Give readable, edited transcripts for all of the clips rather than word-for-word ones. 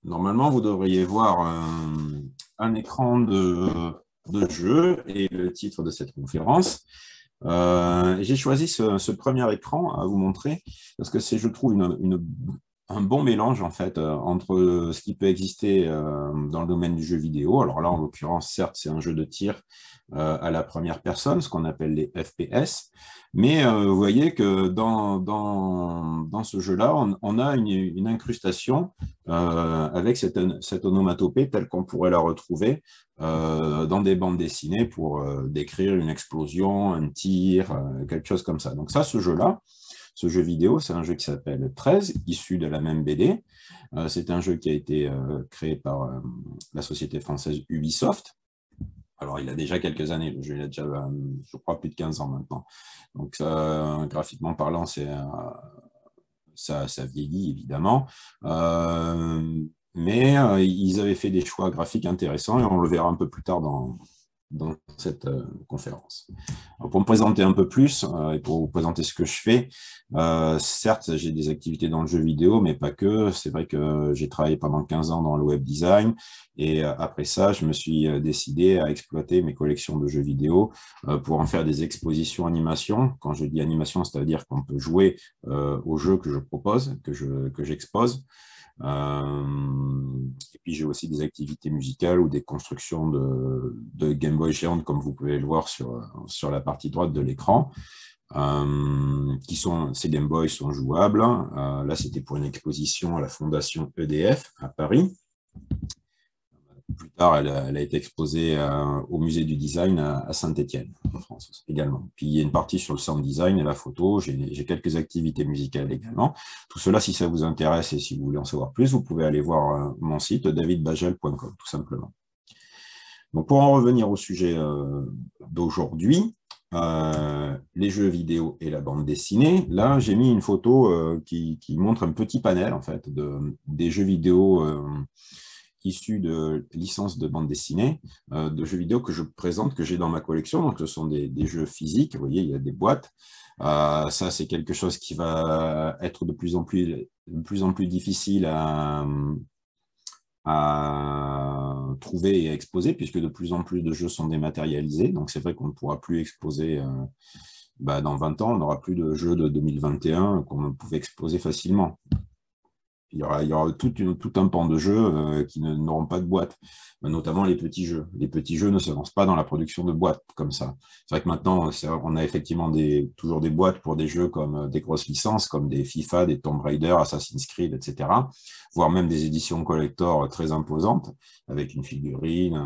Normalement, vous devriez voir un écran de jeu et le titre de cette conférence. J'ai choisi ce premier écran à vous montrer parce que c'est, je trouve, un bon mélange en fait entre ce qui peut exister dans le domaine du jeu vidéo. Alors là, en l'occurrence, certes, c'est un jeu de tir à la première personne, ce qu'on appelle les FPS. Mais vous voyez que dans ce jeu-là, on a une incrustation avec cette onomatopée telle qu'on pourrait la retrouver dans des bandes dessinées pour décrire une explosion, un tir, quelque chose comme ça. Donc ça, ce jeu-là, ce jeu vidéo, c'est un jeu qui s'appelle 13, issu de la même BD. C'est un jeu qui a été créé par la société française Ubisoft. Alors, il a déjà quelques années, le jeu, il a déjà, je crois, plus de 15 ans maintenant. Donc, graphiquement parlant, ça vieillit, évidemment. Mais ils avaient fait des choix graphiques intéressants et on le verra un peu plus tard dans cette conférence. Alors, pour me présenter un peu plus et pour vous présenter ce que je fais, certes, j'ai des activités dans le jeu vidéo, mais pas que. C'est vrai que j'ai travaillé pendant 15 ans dans le web design et après ça, je me suis décidé à exploiter mes collections de jeux vidéo pour en faire des expositions animation. Quand je dis animation, c'est-à-dire qu'on peut jouer aux jeux que je propose, que j'expose. Et puis j'ai aussi des activités musicales ou des constructions de Game Boy géantes, comme vous pouvez le voir sur la partie droite de l'écran. Ces Game Boy sont jouables. Là, c'était pour une exposition à la Fondation EDF à Paris. Plus tard, elle a été exposée au musée du design à Saint-Étienne, en France également. Puis il y a une partie sur le sound design et la photo. J'ai quelques activités musicales également. Tout cela, si ça vous intéresse et si vous voulez en savoir plus, vous pouvez aller voir mon site davidbagel.com, tout simplement. Donc, pour en revenir au sujet d'aujourd'hui, les jeux vidéo et la bande dessinée, là, j'ai mis une photo qui montre un petit panel, en fait, des jeux vidéo issus de licences de bande dessinée, de jeux vidéo que je présente, que j'ai dans ma collection. Donc, ce sont des jeux physiques. Vous voyez, il y a des boîtes. Ça, c'est quelque chose qui va être de plus en plus difficile à trouver et à exposer, puisque de plus en plus de jeux sont dématérialisés. Donc, c'est vrai qu'on ne pourra plus exposer dans 20 ans, on n'aura plus de jeux de 2021 qu'on pouvait exposer facilement. Il y aura tout un pan de jeux qui n'auront pas de boîte, notamment les petits jeux. Les petits jeux ne se lancent pas dans la production de boîtes comme ça. C'est vrai que maintenant, on a effectivement toujours des boîtes pour des jeux comme des grosses licences, comme des FIFA, des Tomb Raider, Assassin's Creed, etc. Voire même des éditions collector très imposantes, avec une figurine,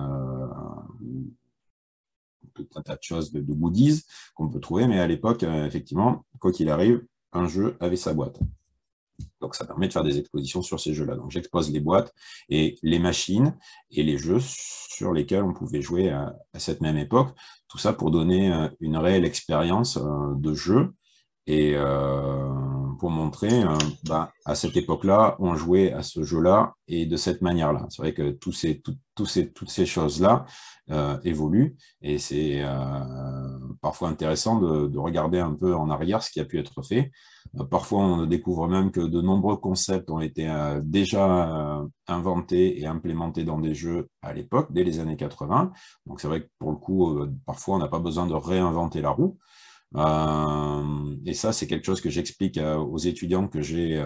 tout un tas de choses de goodies qu'on peut trouver. Mais à l'époque, effectivement, quoi qu'il arrive, un jeu avait sa boîte. Donc, ça permet de faire des expositions sur ces jeux-là. Donc, j'expose les boîtes et les machines et les jeux sur lesquels on pouvait jouer à cette même époque. Tout ça pour donner une réelle expérience de jeu et pour montrer, à cette époque-là, on jouait à ce jeu-là et de cette manière-là. C'est vrai que toutes ces choses-là évoluent et c'est parfois intéressant de regarder un peu en arrière ce qui a pu être fait. Parfois, on découvre même que de nombreux concepts ont été déjà inventés et implémentés dans des jeux à l'époque, dès les années 80. Donc, c'est vrai que pour le coup, parfois, on n'a pas besoin de réinventer la roue. Et ça, c'est quelque chose que j'explique aux étudiants que j'ai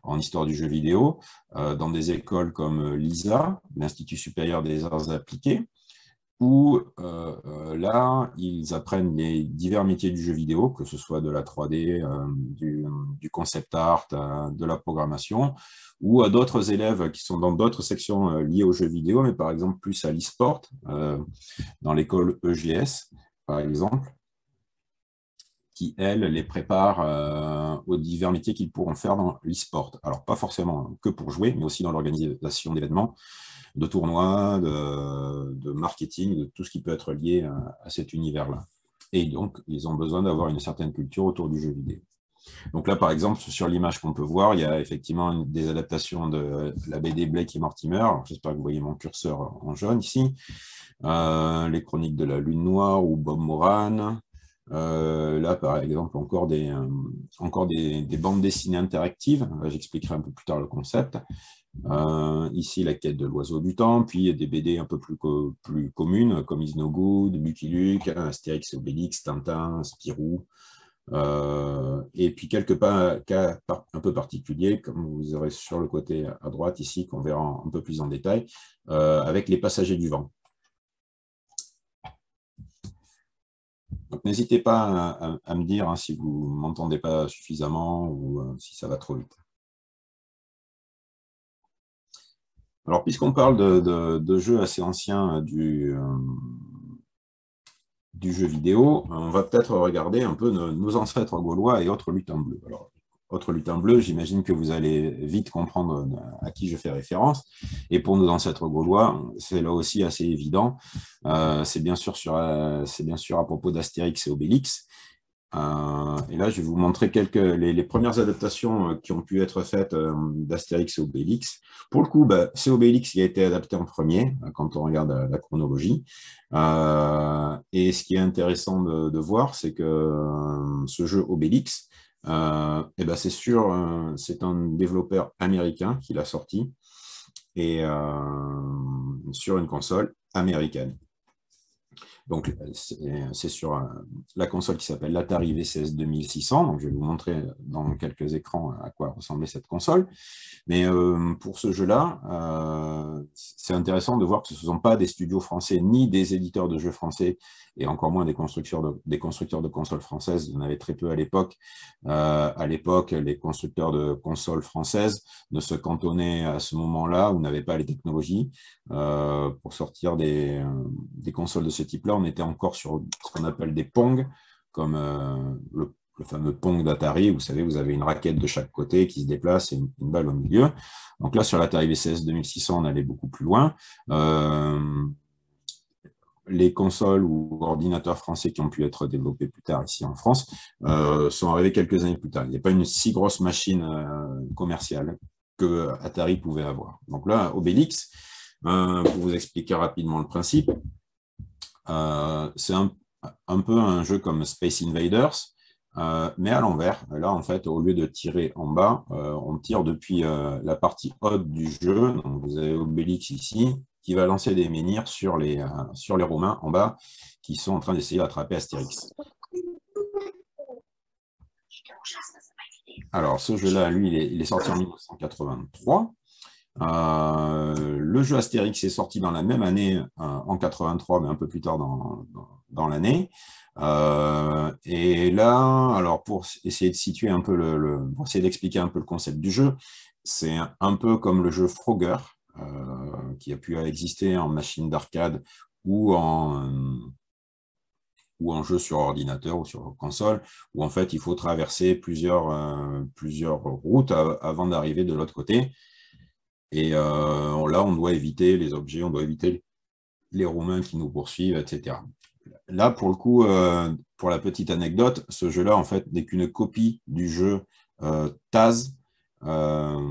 en histoire du jeu vidéo dans des écoles comme l'ISA, l'Institut supérieur des arts appliqués, où là, ils apprennent les divers métiers du jeu vidéo, que ce soit de la 3D, du concept art, de la programmation, ou à d'autres élèves qui sont dans d'autres sections liées aux jeux vidéo, mais par exemple plus à l'e-sport, dans l'école EGS, par exemple, qui, elles, les préparent aux divers métiers qu'ils pourront faire dans l'e-sport. Alors, pas forcément que pour jouer, mais aussi dans l'organisation d'événements, de tournois, de marketing, de tout ce qui peut être lié à cet univers-là. Et donc, ils ont besoin d'avoir une certaine culture autour du jeu vidéo. Donc là, par exemple, sur l'image qu'on peut voir, il y a effectivement des adaptations de la BD Blake et Mortimer. J'espère que vous voyez mon curseur en jaune ici. Les Chroniques de la Lune Noire ou Bob Moran. Là, par exemple, encore des bandes dessinées interactives. J'expliquerai un peu plus tard le concept. Ici, la quête de l'oiseau du temps, puis des BD un peu plus communes, comme Is No Good, Lucky Luke, Astérix et Obélix, Tintin, Spirou, et puis quelques cas un peu particuliers, comme vous aurez sur le côté à droite ici, qu'on verra un peu plus en détail, avec les passagers du vent. Donc n'hésitez pas à me dire hein, si vous ne m'entendez pas suffisamment ou si ça va trop vite. Alors, puisqu'on parle de jeux assez anciens du jeu vidéo, on va peut-être regarder un peu nos ancêtres gaulois et autres lutins bleus. Alors, autres lutins bleus, j'imagine que vous allez vite comprendre à qui je fais référence. Et pour nos ancêtres gaulois, c'est là aussi assez évident. C'est bien sûr à propos d'Astérix et Obélix. Et là, je vais vous montrer les premières adaptations qui ont pu être faites d'Astérix et Obélix. Pour le coup, c'est Obélix qui a été adapté en premier, quand on regarde la chronologie. Et ce qui est intéressant de voir, c'est que ce jeu Obélix, c'est un développeur américain qui l'a sorti, et sur une console américaine. Donc, c'est sur la console qui s'appelle l'Atari VCS 2600. Donc, je vais vous montrer dans quelques écrans à quoi ressemblait cette console. Mais pour ce jeu-là, c'est intéressant de voir que ce ne sont pas des studios français, ni des éditeurs de jeux français, et encore moins des constructeurs de consoles françaises. Il y en avait très peu à l'époque. À l'époque, les constructeurs de consoles françaises ne se cantonnaient à ce moment-là, où n'avaient pas les technologies. Pour sortir des consoles de ce type-là, on était encore sur ce qu'on appelle des Pong, comme le fameux Pong d'Atari. Vous savez, vous avez une raquette de chaque côté qui se déplace et une balle au milieu. Donc là, sur l'Atari VCS 2600, on allait beaucoup plus loin. Les consoles ou ordinateurs français qui ont pu être développés plus tard ici en France sont arrivés quelques années plus tard. Il n'y a pas une si grosse machine commerciale que Atari pouvait avoir. Donc là, Obélix, pour vous expliquer rapidement le principe, c'est un peu un jeu comme Space Invaders, mais à l'envers. Là, en fait, au lieu de tirer en bas, on tire depuis la partie haute du jeu. Donc, vous avez Obélix ici, qui va lancer des menhirs sur les Romains en bas, qui sont en train d'essayer d'attraper Astérix. Alors, ce jeu-là, lui, il est sorti en 1983. Le jeu Astérix est sorti dans la même année, en 83, mais un peu plus tard dans l'année. Et là, alors pour essayer de situer un peu pour essayer d'expliquer un peu le concept du jeu, c'est un peu comme le jeu Frogger, qui a pu exister en machine d'arcade ou en jeu sur ordinateur ou sur console, où en fait il faut traverser plusieurs routes avant d'arriver de l'autre côté. Et là, on doit éviter les objets, on doit éviter les Romains qui nous poursuivent, etc. Là, pour le coup, pour la petite anecdote, ce jeu-là, en fait, n'est qu'une copie du jeu Taz, un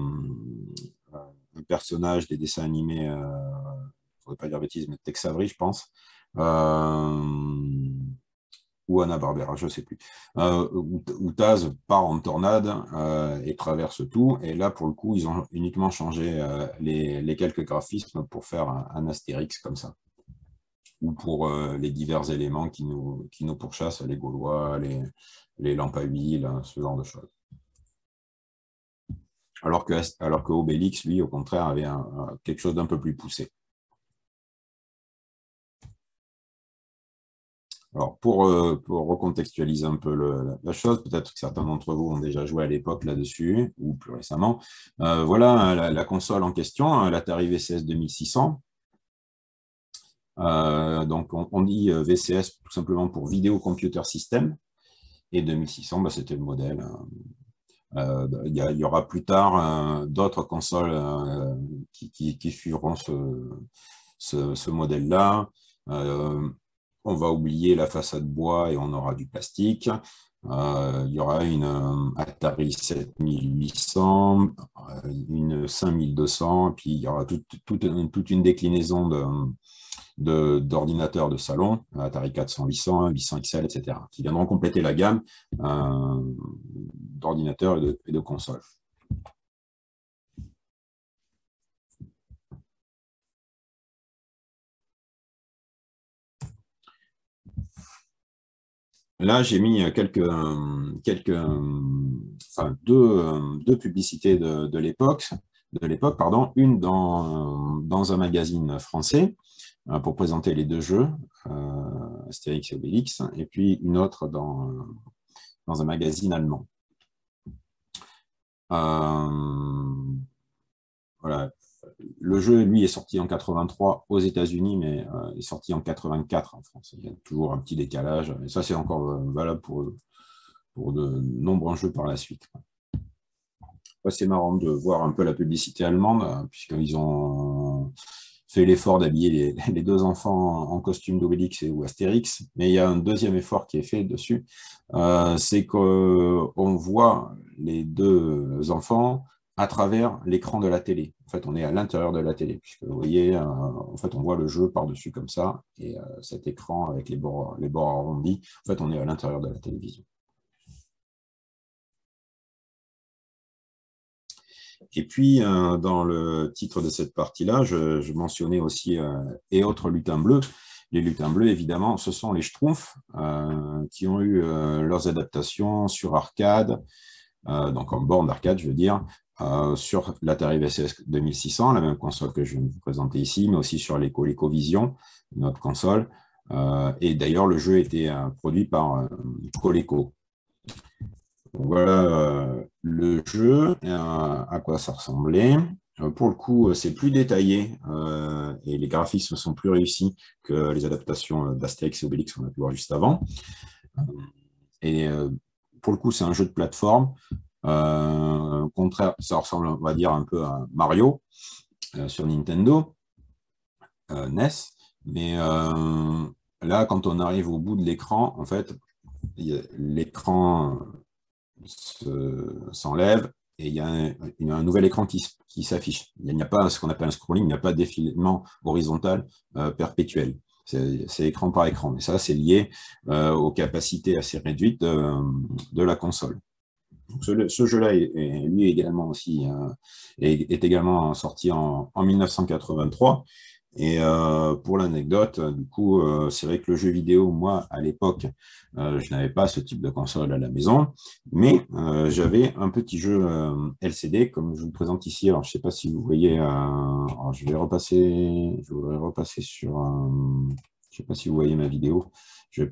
personnage des dessins animés, il ne faudrait pas dire bêtise, mais Tex Avery, je pense, ou Hanna-Barbera, je ne sais plus, où Taz part en tornade et traverse tout. Et là, pour le coup, ils ont uniquement changé les quelques graphismes pour faire un Astérix comme ça. Ou pour les divers éléments qui nous pourchassent, les Gaulois, les lampes à huile, ce genre de choses. Alors que Obélix, lui, au contraire, avait quelque chose d'un peu plus poussé. Alors, pour recontextualiser un peu la chose, peut-être que certains d'entre vous ont déjà joué à l'époque là-dessus, ou plus récemment. Voilà la console en question, l'Atari VCS 2600. Donc, on dit VCS tout simplement pour Video Computer System, et 2600, c'était le modèle. Il y aura plus tard d'autres consoles qui suivront ce modèle-là. On va oublier la façade bois et on aura du plastique. Il y aura une Atari 7800, une 5200, et puis il y aura toute une déclinaison d'ordinateurs de salon, Atari 400, 800, 800 XL, etc., qui viendront compléter la gamme d'ordinateurs et de consoles. Là, j'ai mis deux publicités de l'époque, une dans un magazine français pour présenter les deux jeux, Astérix et Obélix, et puis une autre dans un magazine allemand. Voilà. Le jeu, lui, est sorti en 83 aux États-Unis, mais est sorti en 84 en France. Il y a toujours un petit décalage, et ça, c'est encore valable pour de nombreux jeux par la suite. C'est marrant de voir un peu la publicité allemande, puisqu'ils ont fait l'effort d'habiller les deux enfants en costume d'Obélix ou Astérix, mais il y a un deuxième effort qui est fait dessus, c'est qu'on voit les deux enfants à travers l'écran de la télé. En fait, on est à l'intérieur de la télé, puisque vous voyez, en fait, on voit le jeu par-dessus comme ça, et cet écran avec les bords arrondis, en fait, on est à l'intérieur de la télévision. Et puis, dans le titre de cette partie-là, je mentionnais aussi et autres lutins bleus. Les lutins bleus, évidemment, ce sont les Schtroumpfs qui ont eu leurs adaptations sur arcade, donc en borne d'arcade, je veux dire, sur l'Atari VCS 2600, la même console que je viens de vous présenter ici, mais aussi sur l'EcoVision, notre console. Et d'ailleurs, le jeu était produit par Coleco. Voilà le jeu, à quoi ça ressemblait. Pour le coup, c'est plus détaillé et les graphismes sont plus réussis que les adaptations d'Astérix et Obélix qu'on a pu voir juste avant. Et pour le coup, c'est un jeu de plateforme. Au contraire, ça ressemble, on va dire, un peu à Mario sur Nintendo, NES. Mais là, quand on arrive au bout de l'écran, en fait, l'écran s'enlève et il y a un nouvel écran qui s'affiche. Il n'y a pas ce qu'on appelle un scrolling, il n'y a pas de défilement horizontal perpétuel. C'est écran par écran. Mais ça, c'est lié aux capacités assez réduites de la console. Donc, ce jeu-là, lui, également aussi, est également sorti en 1983. Et pour l'anecdote, du coup, c'est vrai que le jeu vidéo, moi, à l'époque, je n'avais pas ce type de console à la maison, mais j'avais un petit jeu LCD, comme je vous le présente ici. Alors, je ne sais pas si vous voyez, alors, je voudrais repasser sur, je ne sais pas si vous voyez ma vidéo. Je vais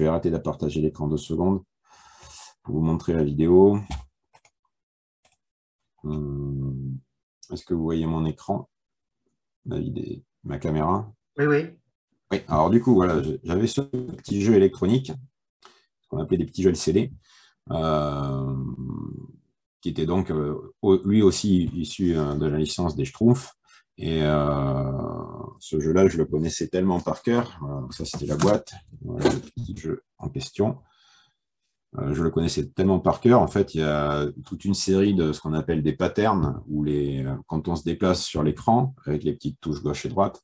arrêter de partager l'écran 2 secondes pour vous montrer la vidéo. Est-ce que vous voyez mon écran? Ma caméra. Oui, oui. Oui, alors du coup, voilà, j'avais ce petit jeu électronique, ce qu'on appelait des petits jeux LCD, qui était donc lui aussi issu de la licence des Schtroumpfs. Et ce jeu-là, je le connaissais tellement par cœur. Voilà, ça, c'était la boîte. Voilà le petit jeu en question. Je le connaissais tellement par cœur. En fait, il y a toute une série de ce qu'on appelle des patterns, où quand on se déplace sur l'écran, avec les petites touches gauche et droite,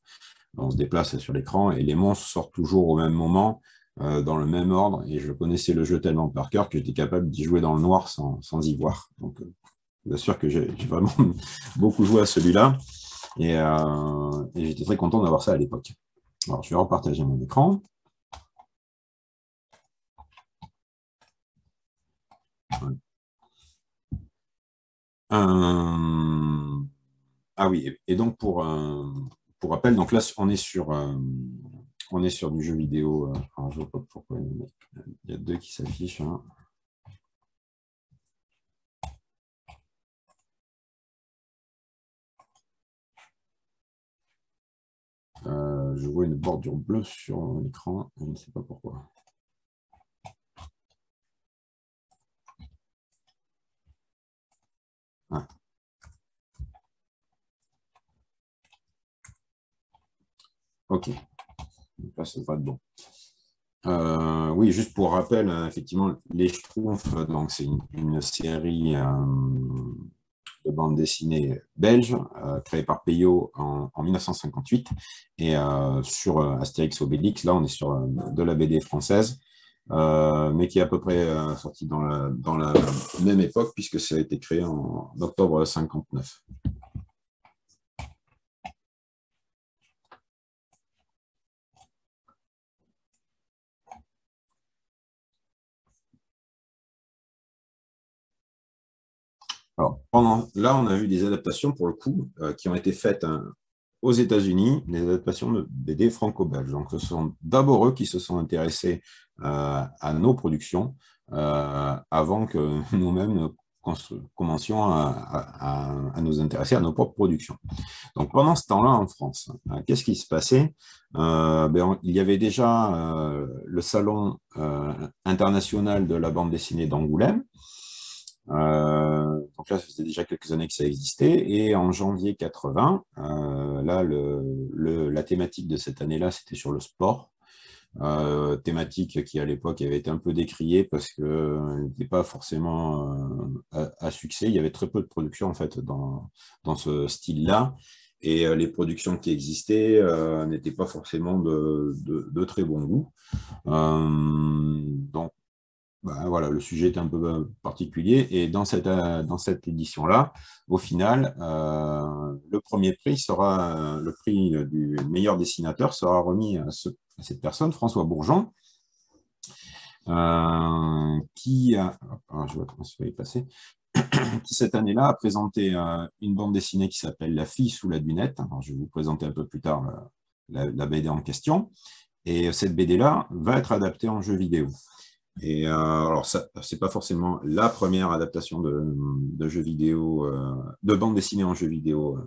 on se déplace sur l'écran et les monstres sortent toujours au même moment, dans le même ordre. Et je connaissais le jeu tellement par cœur que j'étais capable d'y jouer dans le noir sans y voir. Donc, je vous assure que j'ai vraiment beaucoup joué à celui-là. Et j'étais très content d'avoir ça à l'époque. Alors, je vais repartager mon écran. Ah oui, et donc pour rappel, donc là on est sur du jeu vidéo. Alors je ne vois pas pourquoi il y a deux qui s'affichent. Hein. Je vois une bordure bleue sur l'écran, je ne sais pas pourquoi. Ah. Ok, donc là c'est pas de bon. Oui, juste pour rappel, effectivement, les Schtroumpfs, donc c'est une série de bande dessinée belge, créée par Peyo en 1958. Et sur Astérix Obélix, là, on est sur de la BD française, mais qui est à peu près sortie dans la même époque, puisque ça a été créé en octobre 59. Alors, là, on a vu des adaptations, pour le coup, qui ont été faites aux États-Unis, des adaptations de BD franco-belges. Donc, ce sont d'abord eux qui se sont intéressés à nos productions avant que nous-mêmes ne commencions à nous intéresser à nos propres productions. Donc, pendant ce temps-là, en France, qu'est-ce qui se passait? Il y avait déjà le Salon international de la bande dessinée d'Angoulême. Donc là, ça faisait déjà quelques années que ça existait. Et en janvier 80, là, la thématique de cette année-là, c'était sur le sport. Thématique qui, à l'époque, avait été un peu décriée parce qu'elle n'était pas forcément à succès. Il y avait très peu de production, en fait, dans ce style-là. Et les productions qui existaient n'étaient pas forcément de très bon goût. Donc, voilà, le sujet est un peu particulier. Et dans cette édition-là, au final, le premier prix sera, le prix du meilleur dessinateur sera remis à cette personne, François Bourgeon, qui cette année-là a présenté une bande dessinée qui s'appelle La fille sous la dunette. Alors, je vais vous présenter un peu plus tard la BD en question. Et cette BD-là va être adaptée en jeu vidéo. Et alors, c'est pas forcément la première adaptation de jeux vidéo, de bande dessinée en jeu vidéo à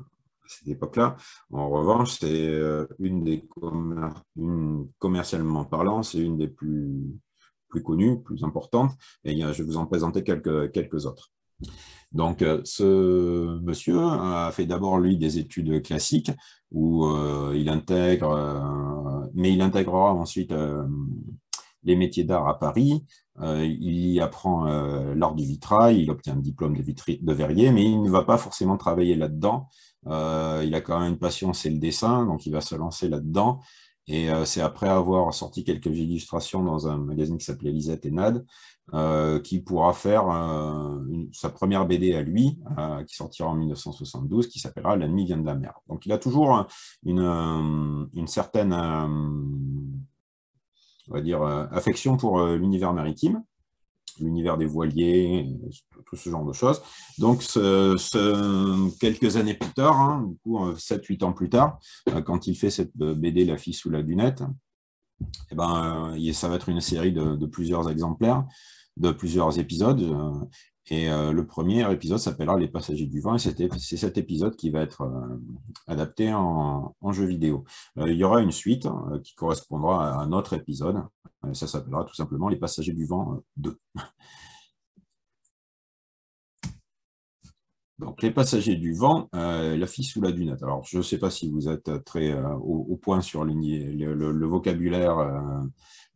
cette époque-là. En revanche, c'est commercialement parlant, c'est une des plus connues, plus importantes. Et je vais vous en présenter quelques autres. Donc, ce monsieur a fait d'abord, lui, des études classiques où il intègre, mais il intégrera ensuite les métiers d'art à Paris. Il y apprend l'art du vitrail, il obtient un diplôme de verrier, mais il ne va pas forcément travailler là-dedans. Il a quand même une passion, c'est le dessin, donc il va se lancer là-dedans. Et c'est après avoir sorti quelques illustrations dans un magazine qui s'appelait Lisette et Nad, qui pourra faire sa première BD à lui, qui sortira en 1972, qui s'appellera La nuit vient de la mer. Donc il a toujours une certaine on va dire, affection pour l'univers maritime, l'univers des voiliers, tout ce genre de choses. Donc, quelques années plus tard, du coup, 7-8 ans plus tard, quand il fait cette BD La fille sous la dunette, ça va être une série de plusieurs exemplaires, de plusieurs épisodes. Et le premier épisode s'appellera Les Passagers du Vent, et c'est cet épisode qui va être adapté en jeu vidéo. Il y aura une suite qui correspondra à un autre épisode. Ça s'appellera tout simplement Les Passagers du Vent 2. Donc, Les Passagers du Vent, La fille sous la dunette. Alors, je ne sais pas si vous êtes très au point sur le vocabulaire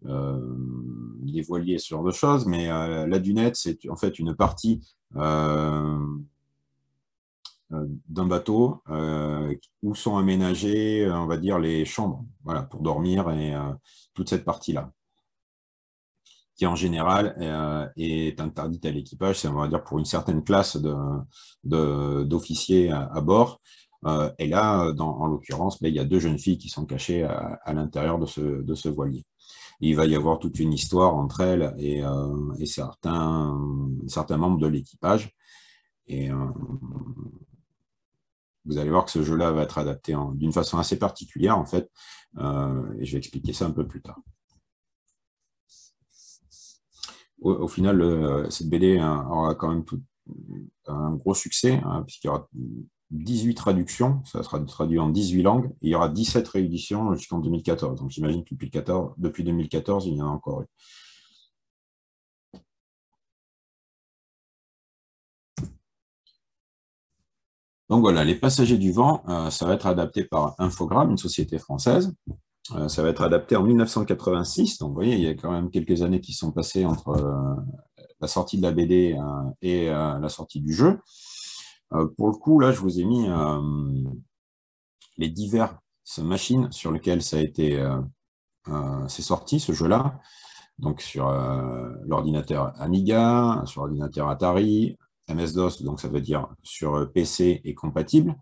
des voiliers, ce genre de choses, mais la dunette, c'est en fait une partie d'un bateau où sont aménagées, on va dire, les chambres, voilà, pour dormir et toute cette partie-là, qui en général est interdite à l'équipage, c'est, on va dire, pour une certaine classe d'officiers à bord. Et là, en l'occurrence, il y a deux jeunes filles qui sont cachées à l'intérieur de ce voilier. Il va y avoir toute une histoire entre elles et certains membres de l'équipage. Et vous allez voir que ce jeu-là va être adapté d'une façon assez particulière, en fait, et je vais expliquer ça un peu plus tard. Au final, cette BD aura quand même un gros succès, puisqu'il y aura 18 traductions, ça sera traduit en 18 langues, et il y aura 17 rééditions jusqu'en 2014. Donc j'imagine que depuis 2014, il y en a encore eu. Donc voilà, Les Passagers du Vent, ça va être adapté par Infogrames, une société française. Ça va être adapté en 1986. Donc vous voyez, il y a quand même quelques années qui sont passées entre la sortie de la BD et la sortie du jeu. Pour le coup, là, je vous ai mis les diverses machines sur lesquelles c'est sorti, ce jeu-là. Donc, sur l'ordinateur Amiga, sur l'ordinateur Atari, MS-DOS, donc ça veut dire sur PC et compatible,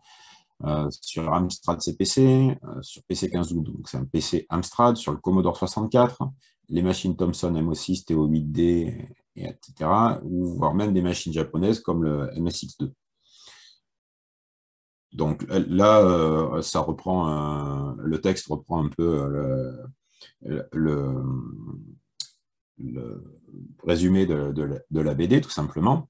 sur Amstrad CPC, sur PC 1512, donc c'est un PC Amstrad, sur le Commodore 64, les machines Thomson MO6, TO8D, etc., ou voire même des machines japonaises comme le MSX2. Donc là, ça reprend, le texte reprend un peu le résumé de la BD, tout simplement.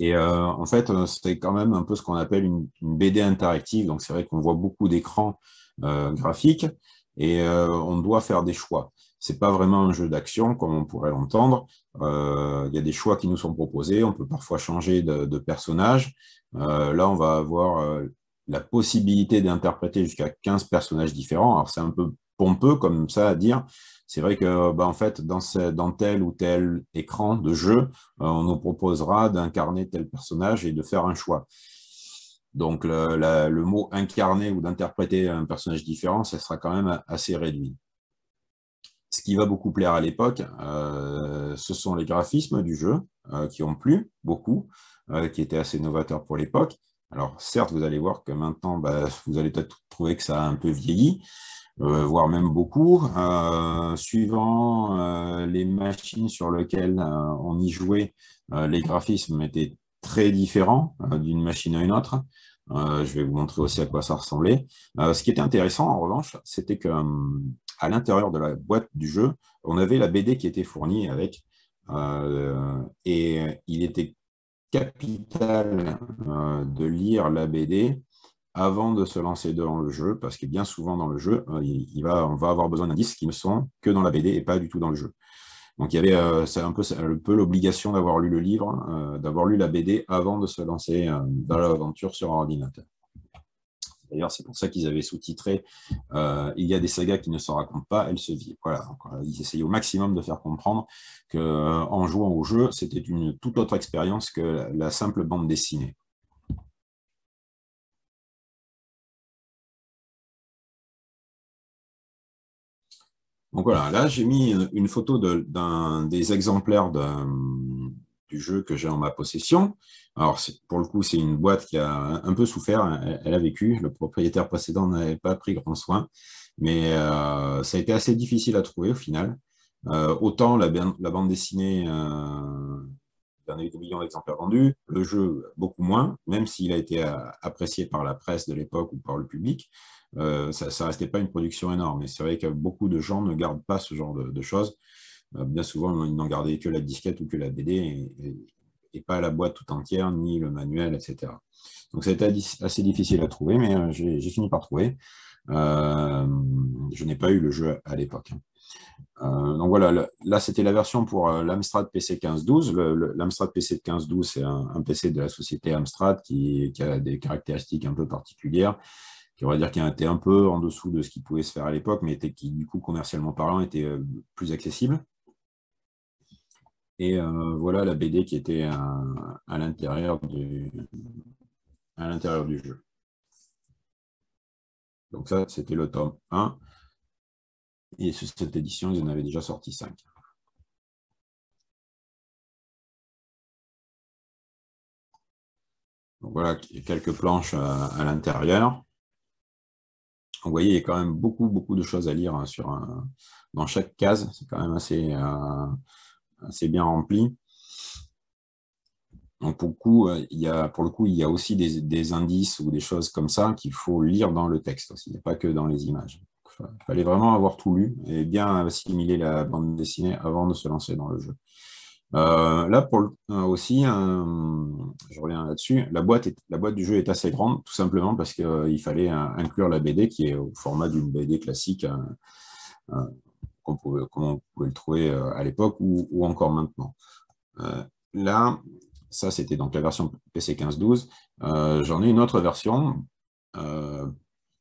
Et en fait, c'est quand même un peu ce qu'on appelle une BD interactive. Donc, c'est vrai qu'on voit beaucoup d'écrans graphiques et on doit faire des choix. Ce n'est pas vraiment un jeu d'action, comme on pourrait l'entendre. Il y a des choix qui nous sont proposés. On peut parfois changer de personnage. Là, on va avoir la possibilité d'interpréter jusqu'à 15 personnages différents. Alors, c'est un peu pompeux comme ça à dire. C'est vrai que, bah, en fait, dans tel ou tel écran de jeu, on nous proposera d'incarner tel personnage et de faire un choix. Donc, le mot incarner ou d'interpréter un personnage différent, ça sera quand même assez réduit. Ce qui va beaucoup plaire à l'époque, ce sont les graphismes du jeu, qui ont plu beaucoup, qui étaient assez novateurs pour l'époque. Alors, certes, vous allez voir que maintenant, bah, vous allez peut-être trouver que ça a un peu vieilli, voire même beaucoup. Suivant les machines sur lesquelles on y jouait, les graphismes étaient très différents d'une machine à une autre. Je vais vous montrer aussi à quoi ça ressemblait. Ce qui était intéressant, en revanche, c'était que à l'intérieur de la boîte du jeu, on avait la BD qui était fournie avec, et il était capital de lire la BD avant de se lancer dans le jeu, parce que bien souvent dans le jeu, on va avoir besoin d'indices qui ne sont que dans la BD et pas du tout dans le jeu. Donc il y avait c'est un peu l'obligation d'avoir lu le livre, d'avoir lu la BD avant de se lancer dans l'aventure sur ordinateur. D'ailleurs, c'est pour ça qu'ils avaient sous-titré il y a des sagas qui ne se racontent pas, elles se vivent. Voilà. Donc, ils essayaient au maximum de faire comprendre qu'en jouant au jeu, c'était une toute autre expérience que la simple bande dessinée. Donc voilà, là j'ai mis une photo des exemplaires du jeu que j'ai en ma possession. Alors pour le coup, c'est une boîte qui a un peu souffert, elle a vécu, le propriétaire précédent n'avait pas pris grand soin, mais ça a été assez difficile à trouver au final. Autant la bande dessinée, il y en a eu des millions d'exemplaires vendus, le jeu beaucoup moins, même s'il a été apprécié par la presse de l'époque ou par le public. Ça ne restait pas une production énorme. Et c'est vrai que beaucoup de gens ne gardent pas ce genre de choses. Bien souvent, ils n'ont gardé que la disquette ou que la BD et pas la boîte tout entière, ni le manuel, etc. Donc ça a été assez difficile à trouver, mais j'ai fini par trouver. Je n'ai pas eu le jeu à l'époque. Donc voilà, là c'était la version pour l'Amstrad PC 1512. L'Amstrad PC 1512, c'est un PC de la société Amstrad qui a des caractéristiques un peu particulières, qui, on va dire, qui a été un peu en dessous de ce qui pouvait se faire à l'époque, mais qui, du coup, commercialement parlant, était plus accessible. Et voilà la BD qui était à l'intérieur du jeu. Donc ça, c'était le tome 1. Et sur cette édition, ils en avaient déjà sorti 5. Donc voilà, quelques planches à l'intérieur. Vous voyez, il y a quand même beaucoup de choses à lire dans chaque case. C'est quand même assez bien rempli. Donc pour le coup, il y a aussi des indices ou des choses comme ça qu'il faut lire dans le texte aussi, pas que dans les images. Il fallait vraiment avoir tout lu et bien assimiler la bande dessinée avant de se lancer dans le jeu. Là, aussi, je reviens là-dessus, la boîte du jeu est assez grande, tout simplement parce qu'il fallait inclure la BD qui est au format d'une BD classique, comme on pouvait le trouver à l'époque ou encore maintenant. Là, ça c'était donc la version PC 1512. J'en ai une autre version.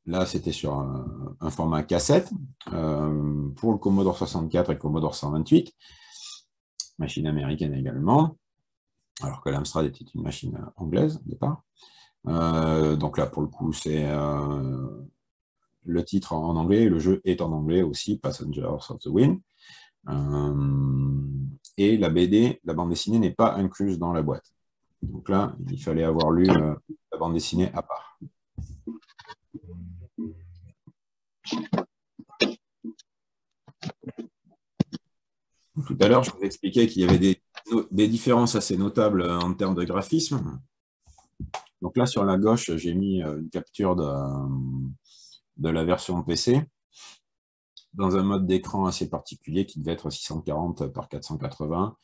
Là, c'était sur un format cassette pour le Commodore 64 et le Commodore 128, machine américaine également. alors que l'Amstrad était une machine anglaise au départ. Donc là, pour le coup, c'est le titre en anglais, le jeu est en anglais aussi, Passengers of the Wind. Et la BD, la bande dessinée, n'est pas incluse dans la boîte. Donc là, il fallait avoir lu la bande dessinée à part. Tout à l'heure, je vous expliquais qu'il y avait des différences assez notables en termes de graphisme. Donc là, sur la gauche, j'ai mis une capture de la version PC dans un mode d'écran assez particulier qui devait être 640 par 480,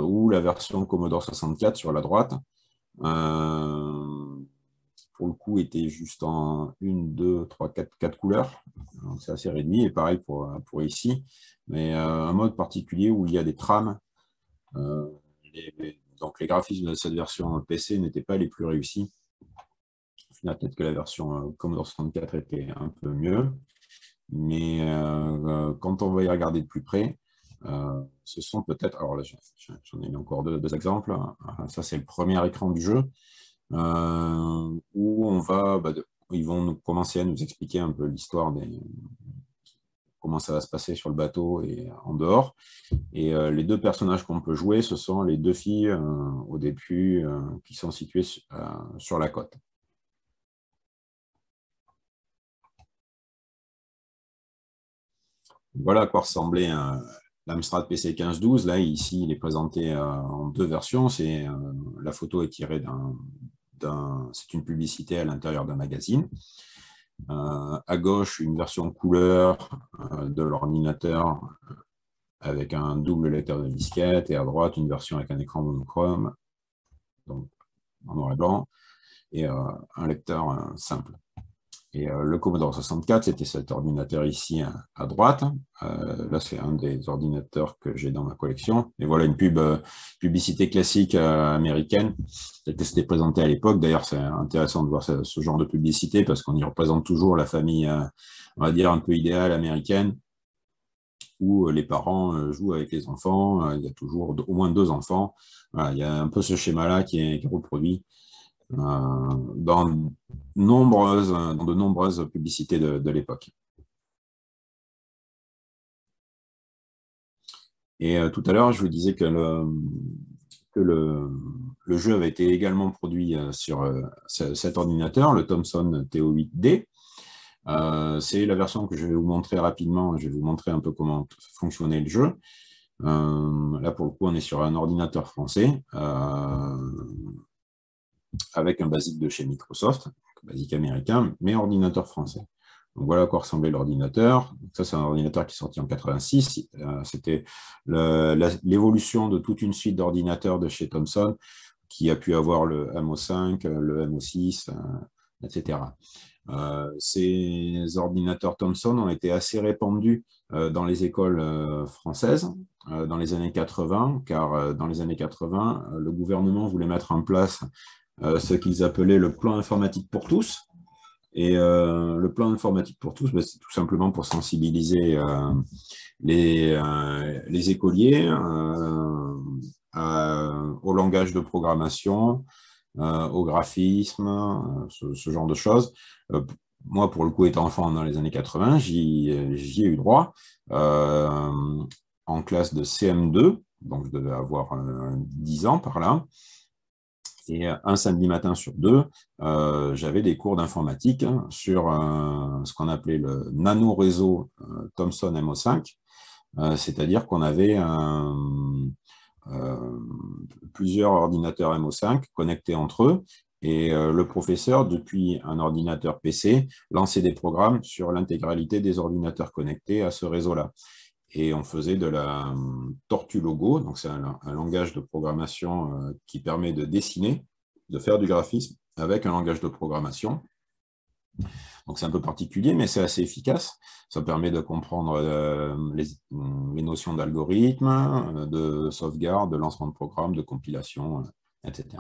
ou la version Commodore 64 sur la droite. Pour le coup, était juste en 1, 2, 3, 4 couleurs. C'est assez réduit, et pareil pour ici. Mais un mode particulier où il y a des trames. Donc les graphismes de cette version PC n'étaient pas les plus réussis. Au final, peut-être que la version Commodore 64 était un peu mieux. Mais quand on va y regarder de plus près, ce sont peut-être... Alors là, j'en ai mis encore deux exemples. Ça, c'est le premier écran du jeu, où on va... ils vont commencer à nous expliquer un peu l'histoire comment ça va se passer sur le bateau et en dehors. Et les deux personnages qu'on peut jouer, ce sont les deux filles au début qui sont situées sur la côte. Voilà à quoi ressemblait l'Amstrad PC 1512. Là, ici, il est présenté en deux versions. La photo est tirée c'est une publicité à l'intérieur d'un magazine. À gauche, une version couleur de l'ordinateur avec un double lecteur de disquette, et à droite, une version avec un écran monochrome, donc en noir et blanc, et un lecteur simple. Et le Commodore 64, c'était cet ordinateur ici à droite. Là, c'est un des ordinateurs que j'ai dans ma collection. Et voilà une publicité classique américaine, telle que c'était présenté à l'époque. D'ailleurs, c'est intéressant de voir ce genre de publicité parce qu'on y représente toujours la famille, on va dire, un peu idéale américaine, où les parents jouent avec les enfants. Il y a toujours au moins 2 enfants. Voilà, il y a un peu ce schéma-là qui est reproduit dans de nombreuses publicités de l'époque. Et tout à l'heure, je vous disais que le jeu avait été également produit sur cet ordinateur, le Thomson TO8D. C'est la version que je vais vous montrer rapidement. Je vais vous montrer un peu comment fonctionnait le jeu. Là, pour le coup, on est sur un ordinateur français avec un BASIC de chez Microsoft, BASIC américain, mais ordinateur français. Donc voilà à quoi ressemblait l'ordinateur. Ça, c'est un ordinateur qui est sorti en 86. C'était l'évolution de toute une suite d'ordinateurs de chez Thomson, qui a pu avoir le MO5, le MO6, etc. Ces ordinateurs Thomson ont été assez répandus dans les écoles françaises dans les années 80, car dans les années 80, le gouvernement voulait mettre en place ce qu'ils appelaient le plan informatique pour tous. Et le plan informatique pour tous, c'est tout simplement pour sensibiliser les écoliers au langage de programmation, au graphisme, ce genre de choses. Moi, pour le coup, étant enfant dans les années 80, j'y ai eu droit en classe de CM2, donc je devais avoir 10 ans par là. Et un samedi matin sur 2, j'avais des cours d'informatique sur ce qu'on appelait le nano-réseau Thomson MO5, c'est-à-dire qu'on avait plusieurs ordinateurs MO5 connectés entre eux, et le professeur, depuis un ordinateur PC, lançait des programmes sur l'intégralité des ordinateurs connectés à ce réseau-là. Et on faisait de la Tortulogo, donc c'est un langage de programmation qui permet de dessiner, de faire du graphisme avec un langage de programmation. Donc c'est un peu particulier, mais c'est assez efficace. Ça permet de comprendre les notions d'algorithme, de sauvegarde, de lancement de programme, de compilation, etc.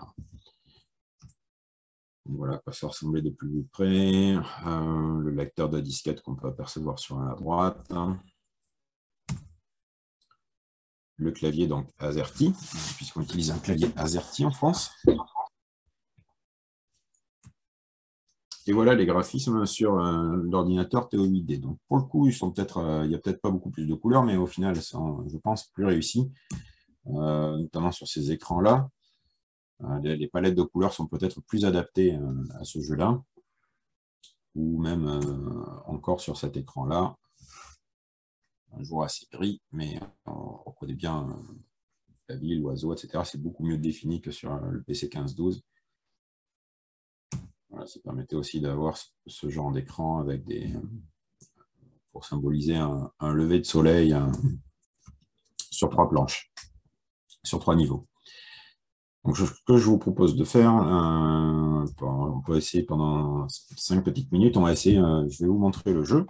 Voilà à quoi ça ressemblait de plus près. Le lecteur de disquette qu'on peut apercevoir sur la droite. le clavier donc AZERTY, puisqu'on utilise un clavier AZERTY en France. Et voilà les graphismes sur l'ordinateur TO8D. Donc pour le coup, il n'y a peut-être pas beaucoup plus de couleurs, mais au final, elles sont, je pense, plus réussies, notamment sur ces écrans-là. Les palettes de couleurs sont peut-être plus adaptées à ce jeu-là, ou même encore sur cet écran-là. Un jour assez gris, mais on reconnaît bien la ville, l'oiseau, etc. C'est beaucoup mieux défini que sur le PC 1512. Voilà, ça permettait aussi d'avoir ce genre d'écran avec pour symboliser un lever de soleil sur 3 planches, sur 3 niveaux. Donc, ce que je vous propose de faire, on peut essayer pendant 5 petites minutes, on va essayer, je vais vous montrer le jeu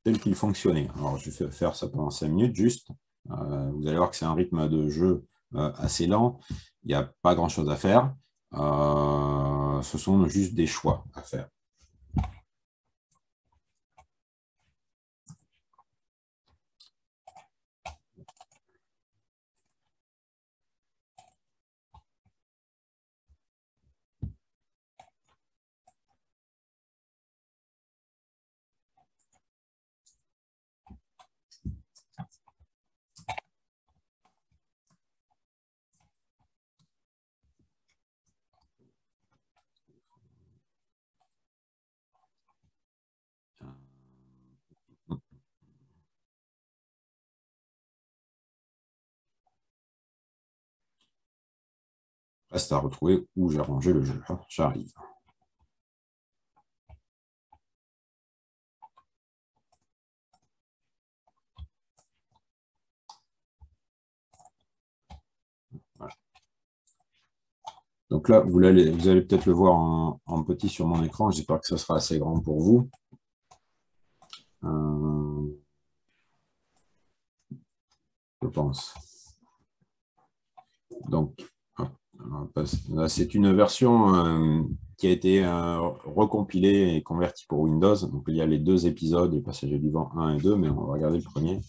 tel qu'il fonctionnait. Alors, je vais faire ça pendant 5 minutes juste. Vous allez voir que c'est un rythme de jeu assez lent. Il n'y a pas grand-chose à faire. Ce sont juste des choix à faire. Reste à retrouver où j'ai rangé le jeu. J'arrive. Voilà. Donc là, vous allez peut-être le voir en petit sur mon écran. J'espère que ça sera assez grand pour vous. Je pense. Donc, c'est une version qui a été recompilée et convertie pour Windows. Donc, il y a les 2 épisodes, Les Passagers du Vent 1 et 2, mais on va regarder le premier.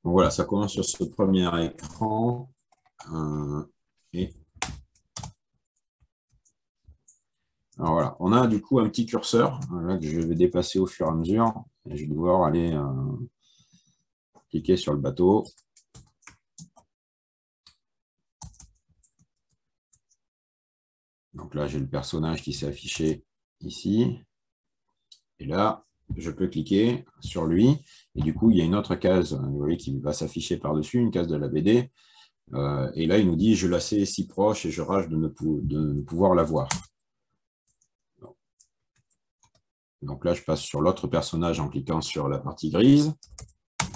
Donc, voilà, ça commence sur ce premier écran. Alors voilà, on a du coup un petit curseur là, que je vais déplacer au fur et à mesure. Et je vais devoir aller cliquer sur le bateau. Donc là, j'ai le personnage qui s'est affiché ici. Et là, je peux cliquer sur lui. Et du coup, il y a une autre case, vous voyez, qui va s'afficher par-dessus, une case de la BD. Et là, il nous dit « Je la sais si proche et je rage de ne pouvoir la voir ». Donc là, je passe sur l'autre personnage en cliquant sur la partie grise.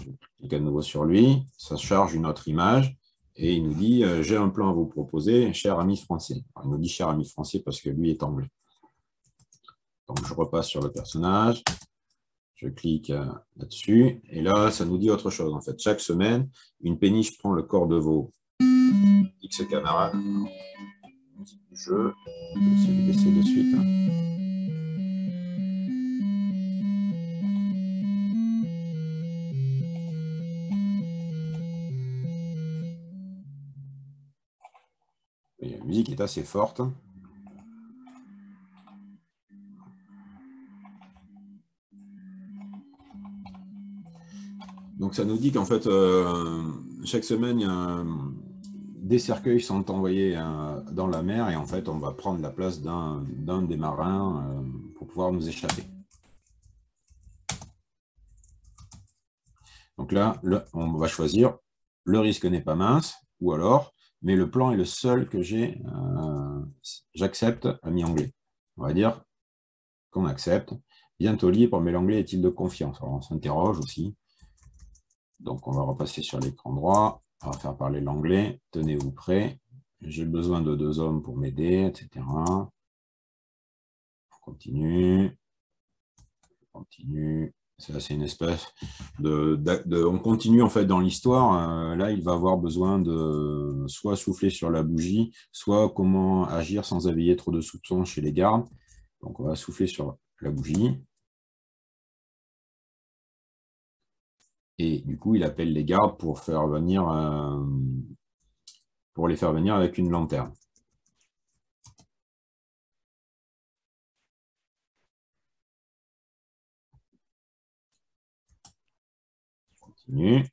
Je clique à nouveau sur lui. Ça charge une autre image. Et il nous dit « J'ai un plan à vous proposer, cher ami français ». Il nous dit « cher ami français » parce que lui est anglais. Donc, je repasse sur le personnage. Je clique là-dessus. Et là, ça nous dit autre chose. En fait, chaque semaine, une péniche prend le corps de vos X camarades. Musique du jeu. Je vais essayer de baisser de suite. Et la musique est assez forte. Donc ça nous dit qu'en fait, chaque semaine, des cercueils sont envoyés dans la mer et en fait, on va prendre la place d'un des marins pour pouvoir nous échapper. Donc là, on va choisir « Le risque n'est pas mince » ou alors « Mais le plan est le seul que j'accepte » à mi-anglais. On va dire qu'on accepte. Bientôt libre, mais l'anglais est-il de confiance? Alors on s'interroge aussi. Donc on va repasser sur l'écran droit. On va faire parler l'anglais. Tenez-vous prêts. J'ai besoin de 2 hommes pour m'aider, etc. On continue. On continue. C'est une espèce on continue en fait dans l'histoire. Là, il va avoir besoin de soit souffler sur la bougie, soit comment agir sans éveiller trop de soupçons chez les gardes. Donc, on va souffler sur la bougie. Et du coup, il appelle les gardes pour les faire venir avec une lanterne. Continue.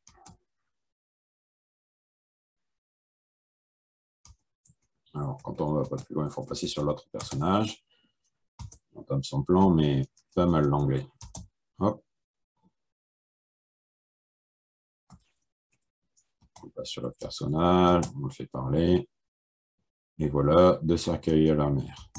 Alors, quand on va pas plus loin, il faut passer sur l'autre personnage. On entame son plan, mais pas mal l'anglais. Hop. On passe sur l'autre personnage, on le fait parler. Et voilà, de cercueil à la mer.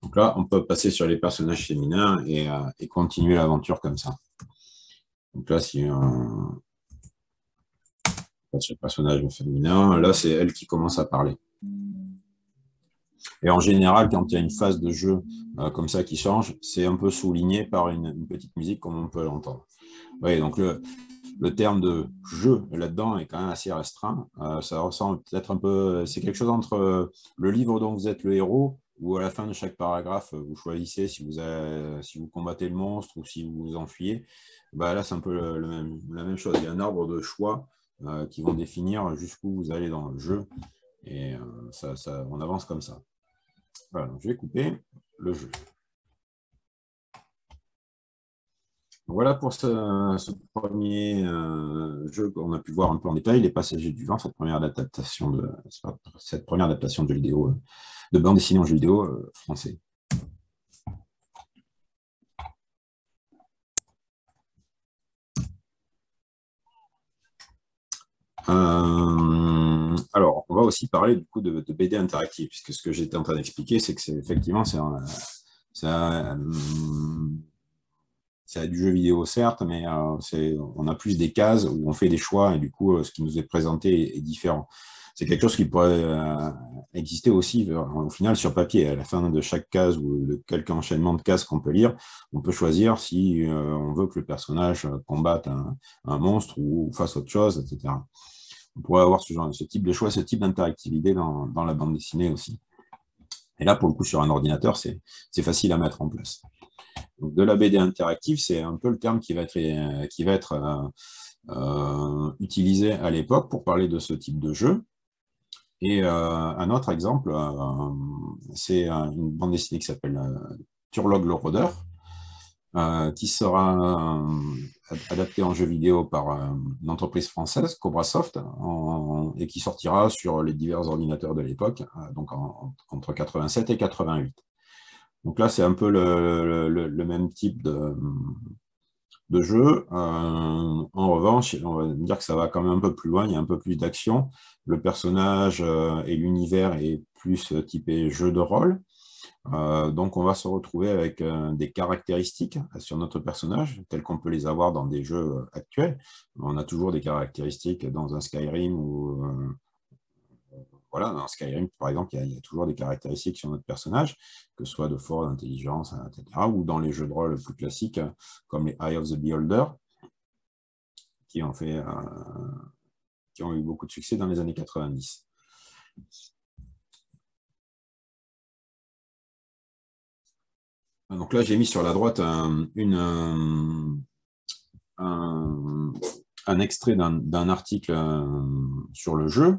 Donc là, on peut passer sur les personnages féminins et continuer l'aventure comme ça. Donc là, si on passe sur le personnage féminin, là, c'est elle qui commence à parler. Et en général, quand il y a une phase de jeu comme ça qui change, c'est un peu souligné par une petite musique comme on peut l'entendre. Oui, donc le terme de jeu là-dedans est quand même assez restreint. Ça ressemble peut-être un peu, c'est quelque chose entre le livre dont vous êtes le héros, où à la fin de chaque paragraphe, vous choisissez si vous combattez le monstre ou si vous vous enfuyez. Bah, là, c'est un peu la même chose. Il y a un arbre de choix qui vont définir jusqu'où vous allez dans le jeu. Et on avance comme ça. Voilà, donc je vais couper le jeu. Voilà pour ce premier jeu qu'on a pu voir un peu en détail, Les Passagers du Vent, cette première adaptation de jeu vidéo, de bande dessinée en jeu vidéo français. Alors, on va aussi parler du coup de BD interactive, puisque ce que j'étais en train d'expliquer, c'est que effectivement, c'est du jeu vidéo, certes, mais on a plus des cases où on fait des choix et du coup, ce qui nous est présenté est différent. C'est quelque chose qui pourrait exister aussi au final sur papier. À la fin de chaque case ou de quelques enchaînements de cases qu'on peut lire, on peut choisir si on veut que le personnage combatte un monstre ou fasse autre chose, etc. On pourrait avoir ce type de choix, ce type d'interactivité dans la bande dessinée aussi. Et là, pour le coup, sur un ordinateur, c'est facile à mettre en place. Donc, de la BD interactive, c'est un peu le terme qui va être utilisé à l'époque pour parler de ce type de jeu. Et un autre exemple, c'est une bande dessinée qui s'appelle Turlock le Rôdeur, qui sera adaptée en jeu vidéo par une entreprise française, Cobrasoft, et qui sortira sur les divers ordinateurs de l'époque, donc entre 87 et 88. Donc là, c'est un peu le même type de jeu. En revanche, on va dire que ça va quand même un peu plus loin, il y a un peu plus d'action. Le personnage et l'univers est plus typé jeu de rôle. Donc on va se retrouver avec des caractéristiques sur notre personnage, telles qu'on peut les avoir dans des jeux actuels. On a toujours des caractéristiques dans un Skyrim ou voilà, dans Skyrim, par exemple, il y a toujours des caractéristiques sur notre personnage, que ce soit de force, d'intelligence, etc., ou dans les jeux de rôle plus classiques, comme les Eye of the Beholder, qui ont eu beaucoup de succès dans les années 90. Donc là, j'ai mis sur la droite un extrait d'un article sur le jeu,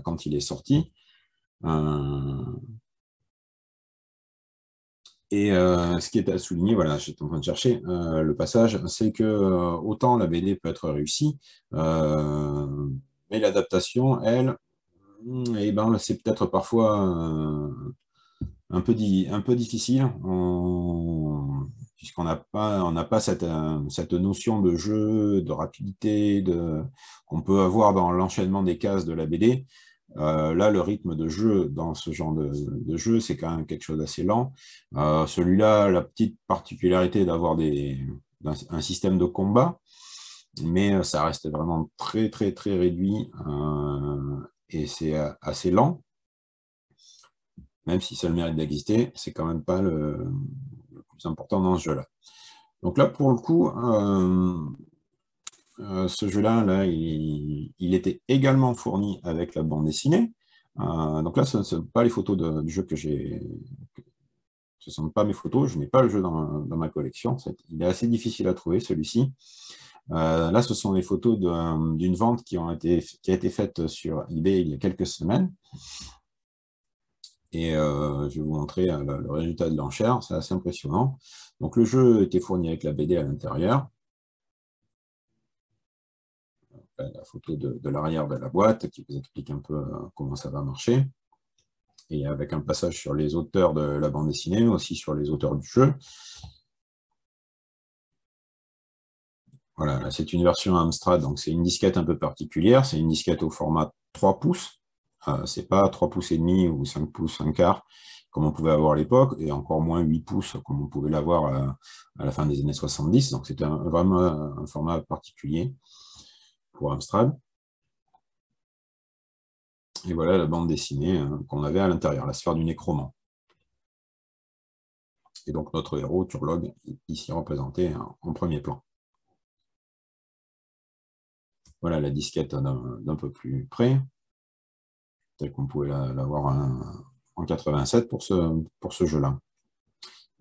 quand il est sorti. Et ce qui est à souligner, voilà, j'étais en train de chercher le passage, c'est que autant la BD peut être réussie, mais l'adaptation, elle, eh ben, c'est peut-être parfois un peu difficile, puisqu'on n'a pas cette notion de jeu, de rapidité qu'on peut avoir dans l'enchaînement des cases de la BD. Là, le rythme de jeu dans ce genre de jeu, c'est quand même quelque chose d'assez lent. Celui-là, la petite particularité d'avoir un système de combat, mais ça reste vraiment très, très, très réduit et c'est assez lent. Même si ça a le mérite d'exister, c'est quand même pas le plus important dans ce jeu-là. Donc là, pour le coup, ce jeu-là, il était également fourni avec la bande dessinée. Donc là, ce ne sont pas les photos du jeu que j'ai. Ce ne sont pas mes photos, je n'ai pas le jeu dans ma collection. Il est assez difficile à trouver, celui-ci. Là, ce sont les photos d'une vente qui a été faite sur eBay il y a quelques semaines. Et je vais vous montrer le résultat de l'enchère, c'est assez impressionnant. Donc le jeu était fourni avec la BD à l'intérieur. La photo de l'arrière de la boîte qui vous explique un peu comment ça va marcher. Et avec un passage sur les auteurs de la bande dessinée, mais aussi sur les auteurs du jeu. Voilà, c'est une version Amstrad, donc c'est une disquette un peu particulière. C'est une disquette au format 3 pouces. C'est pas 3 pouces et demi ou 5 pouces, un quart, comme on pouvait avoir à l'époque, et encore moins 8 pouces, comme on pouvait l'avoir à la fin des années 70. Donc c'était vraiment un format particulier pour Amstrad. Et voilà la bande dessinée qu'on avait à l'intérieur, la sphère du nécromant. Et donc notre héros, Turlog, ici représenté en premier plan. Voilà la disquette d'un peu plus près, telle qu'on pouvait l'avoir en 87 pour ce jeu-là.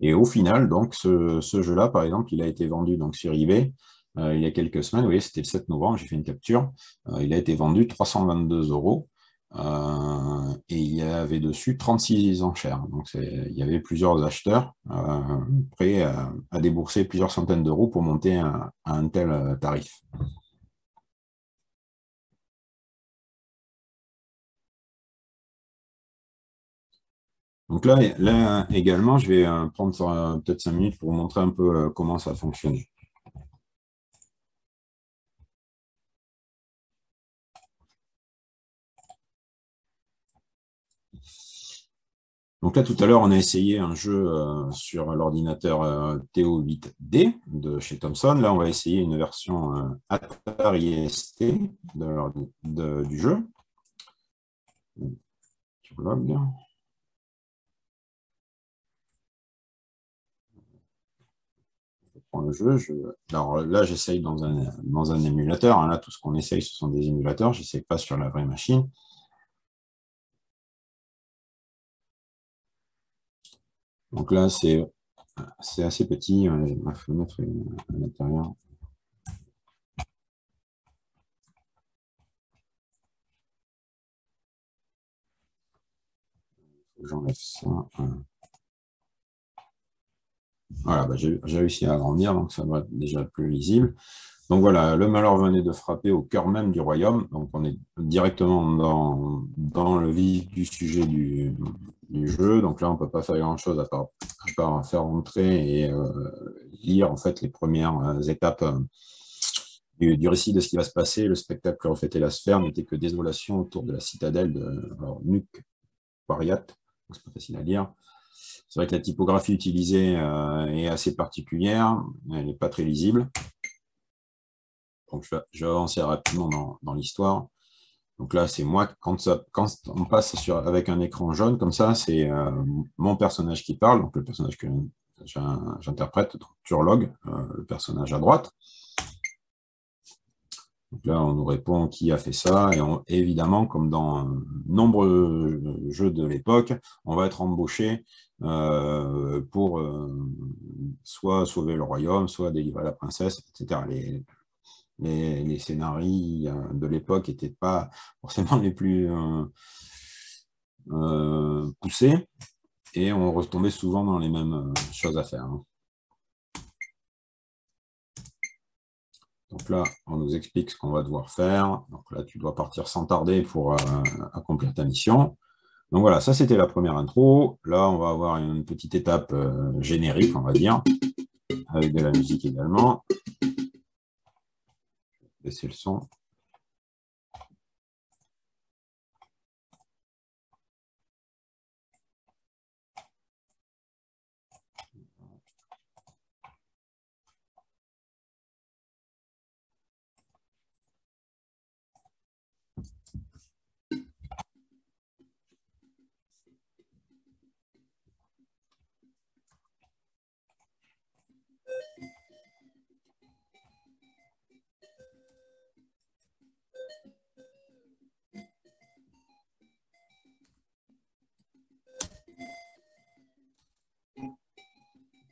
Et au final, donc, ce jeu-là, par exemple, il a été vendu donc, sur eBay il y a quelques semaines. Vous voyez, c'était le 7 novembre, j'ai fait une capture. Il a été vendu 322 €. Et il y avait dessus 36 enchères. Donc, il y avait plusieurs acheteurs prêts à débourser plusieurs centaines d'euros pour monter à un tel tarif. Donc là également, je vais prendre peut-être 5 minutes pour vous montrer un peu comment ça fonctionne. Donc là, tout à l'heure, on a essayé un jeu sur l'ordinateur TO8D de chez Thomson. Là, on va essayer une version Atari ST du jeu. Je prends le jeu. Alors là, j'essaye dans un émulateur. Hein. Là, tout ce qu'on essaye, ce sont des émulateurs. Je n'essaye pas sur la vraie machine. Donc là, c'est assez petit. Ma fenêtre est à l'intérieur. J'enlève ça. Voilà, bah, j'ai réussi à agrandir, donc ça doit être déjà plus lisible. Donc voilà, le malheur venait de frapper au cœur même du royaume. Donc on est directement dans le vif du sujet du jeu. Donc là, on ne peut pas faire grand-chose à part faire entrer et lire en fait les premières étapes du récit de ce qui va se passer. Le spectacle que reflétait la sphère n'était que désolation autour de la citadelle de Nuc Wariat. C'est pas facile à lire. C'est vrai que la typographie utilisée est assez particulière. Elle n'est pas très lisible. Donc, je vais avancer rapidement dans l'histoire. Donc là, c'est moi, quand on passe avec un écran jaune, comme ça, c'est mon personnage qui parle, donc le personnage que j'interprète, Turlog, le personnage à droite. Donc là, on nous répond qui a fait ça, et évidemment, comme dans nombreux jeux de l'époque, on va être embauché pour soit sauver le royaume, soit délivrer la princesse, etc. Les scénarios de l'époque n'étaient pas forcément les plus poussés, et on retombait souvent dans les mêmes choses à faire. Donc là, on nous explique ce qu'on va devoir faire. Donc là, tu dois partir sans tarder pour accomplir ta mission. Donc voilà, ça c'était la première intro. Là, on va avoir une petite étape générique, on va dire, avec de la musique également. Baisser le son.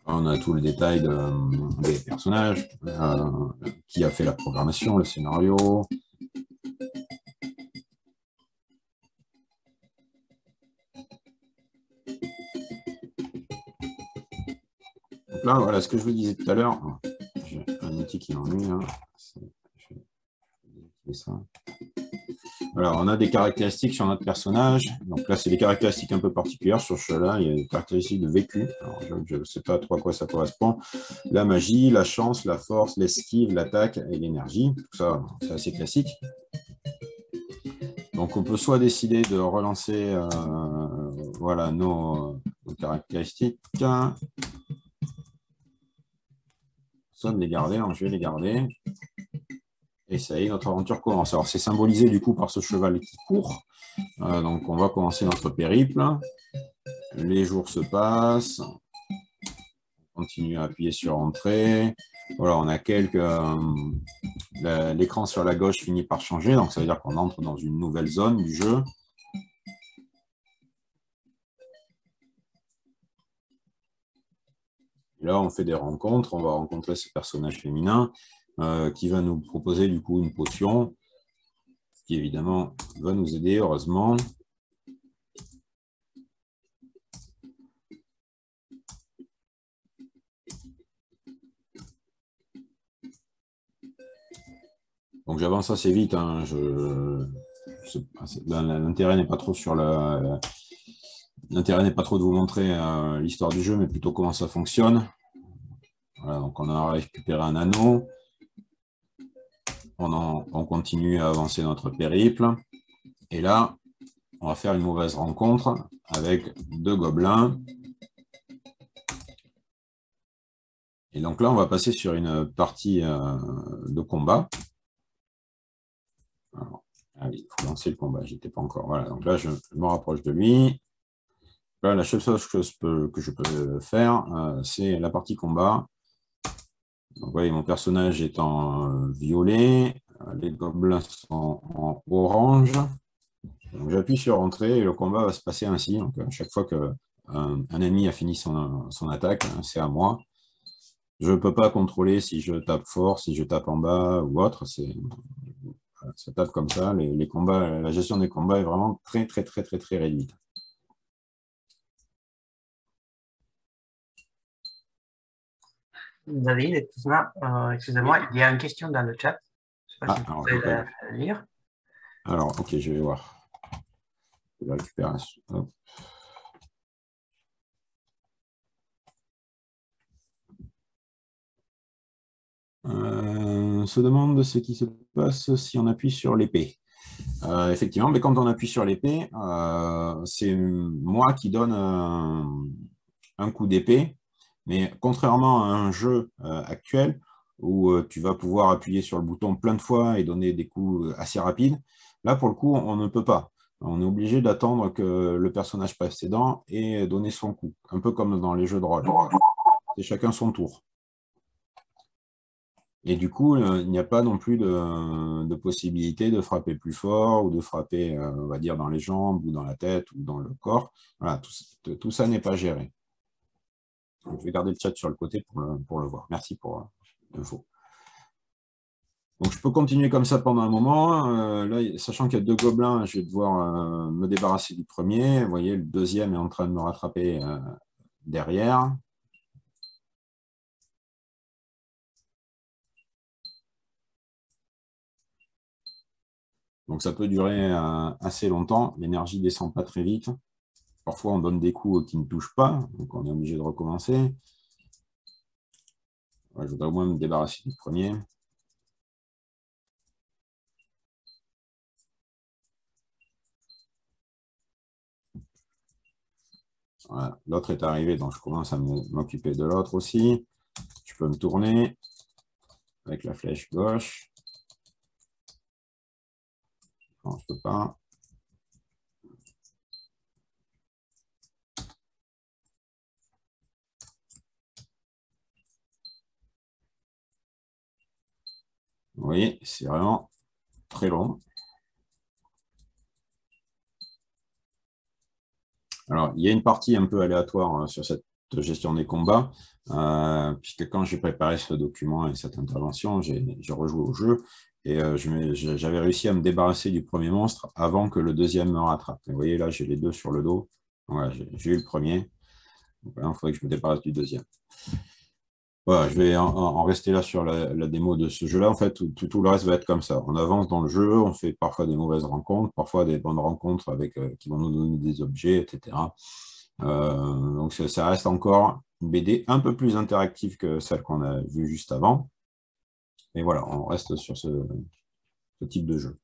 On a tout le détail des personnages, qui a fait la programmation, le scénario. Donc là, voilà ce que je vous disais tout à l'heure. J'ai un outil qui m'ennuie. Hein. Je vais ça. Alors, on a des caractéristiques sur notre personnage. Donc là, c'est des caractéristiques un peu particulières sur cela. Il y a des caractéristiques de vécu. Alors, je ne sais pas trop à quoi ça correspond. La magie, la chance, la force, l'esquive, l'attaque et l'énergie. Tout ça, c'est assez classique. Donc, on peut soit décider de relancer voilà, nos caractéristiques, soit de les garder. Donc, je vais les garder. Et ça y est, notre aventure commence. Alors, c'est symbolisé du coup par ce cheval qui court. Donc, on va commencer notre périple. Les jours se passent. On continue à appuyer sur Entrée. Voilà, on a l'écran sur la gauche finit par changer. Donc, ça veut dire qu'on entre dans une nouvelle zone du jeu. Et là, on fait des rencontres. On va rencontrer ce personnage féminin qui va nous proposer du coup une potion qui évidemment va nous aider, heureusement. Donc j'avance assez vite. Hein. L'intérêt n'est pas trop sur l'intérêt n'est pas trop de vous montrer l'histoire du jeu, mais plutôt comment ça fonctionne. Voilà, donc on a récupéré un anneau. On continue à avancer notre périple. Et là, on va faire une mauvaise rencontre avec 2 gobelins. Et donc là, on va passer sur une partie de combat. Alors, ah oui, il faut lancer le combat, j'y étais pas encore. Voilà, donc là, je me rapproche de lui. Là, la seule chose que je peux faire, c'est la partie combat. Donc, vous voyez, mon personnage est en violet, les gobelins sont en orange. J'appuie sur Entrée et le combat va se passer ainsi. Donc, à chaque fois qu'un ennemi a fini son attaque, hein, c'est à moi. Je ne peux pas contrôler si je tape fort, si je tape en bas ou autre. Ça tape comme ça. Les combats, la gestion des combats est vraiment très, très, très, très, très réduite. David, excusez-moi, il y a une question dans le chat. Je ne sais pas si vous pouvez la lire. Alors, ok, je vais voir. La récupération. Hop. On se demande ce qui se passe si on appuie sur l'épée. Effectivement, mais quand on appuie sur l'épée, c'est moi qui donne un coup d'épée. Mais contrairement à un jeu actuel, où tu vas pouvoir appuyer sur le bouton plein de fois et donner des coups assez rapides, là, pour le coup, on ne peut pas. On est obligé d'attendre que le personnage passe ses dents et donner son coup. Un peu comme dans les jeux de rôle. C'est chacun son tour. Et du coup, il n'y a pas non plus de possibilité de frapper plus fort ou de frapper, on va dire, dans les jambes ou dans la tête ou dans le corps. Voilà, tout ça n'est pas géré. Donc, je vais garder le chat sur le côté pour le voir. Merci pour l'info. Donc, je peux continuer comme ça pendant un moment. Là, sachant qu'il y a 2 gobelins, je vais devoir me débarrasser du premier. Vous voyez, le deuxième est en train de me rattraper derrière. Donc ça peut durer assez longtemps, l'énergie ne descend pas très vite. Parfois on donne des coups qui ne touchent pas, donc on est obligé de recommencer. Ouais, je voudrais au moins me débarrasser du premier. Voilà. L'autre est arrivé, donc je commence à m'occuper de l'autre aussi. Je peux me tourner avec la flèche gauche. Non, je ne peux pas. Vous voyez, c'est vraiment très long. Alors, il y a une partie un peu aléatoire sur cette gestion des combats, puisque quand j'ai préparé ce document et cette intervention, j'ai rejoué au jeu et j'avais réussi à me débarrasser du premier monstre avant que le deuxième me rattrape. Vous voyez, là, j'ai les deux sur le dos. Voilà, j'ai eu le premier. Donc, il faudrait que je me débarrasse du deuxième. Voilà, je vais en rester là sur la démo de ce jeu-là. En fait, tout le reste va être comme ça. On avance dans le jeu, on fait parfois des mauvaises rencontres, parfois des bonnes rencontres avec, qui vont nous donner des objets, etc. Donc, ça reste encore une BD un peu plus interactive que celle qu'on a vue juste avant. Et voilà, on reste sur ce type de jeu.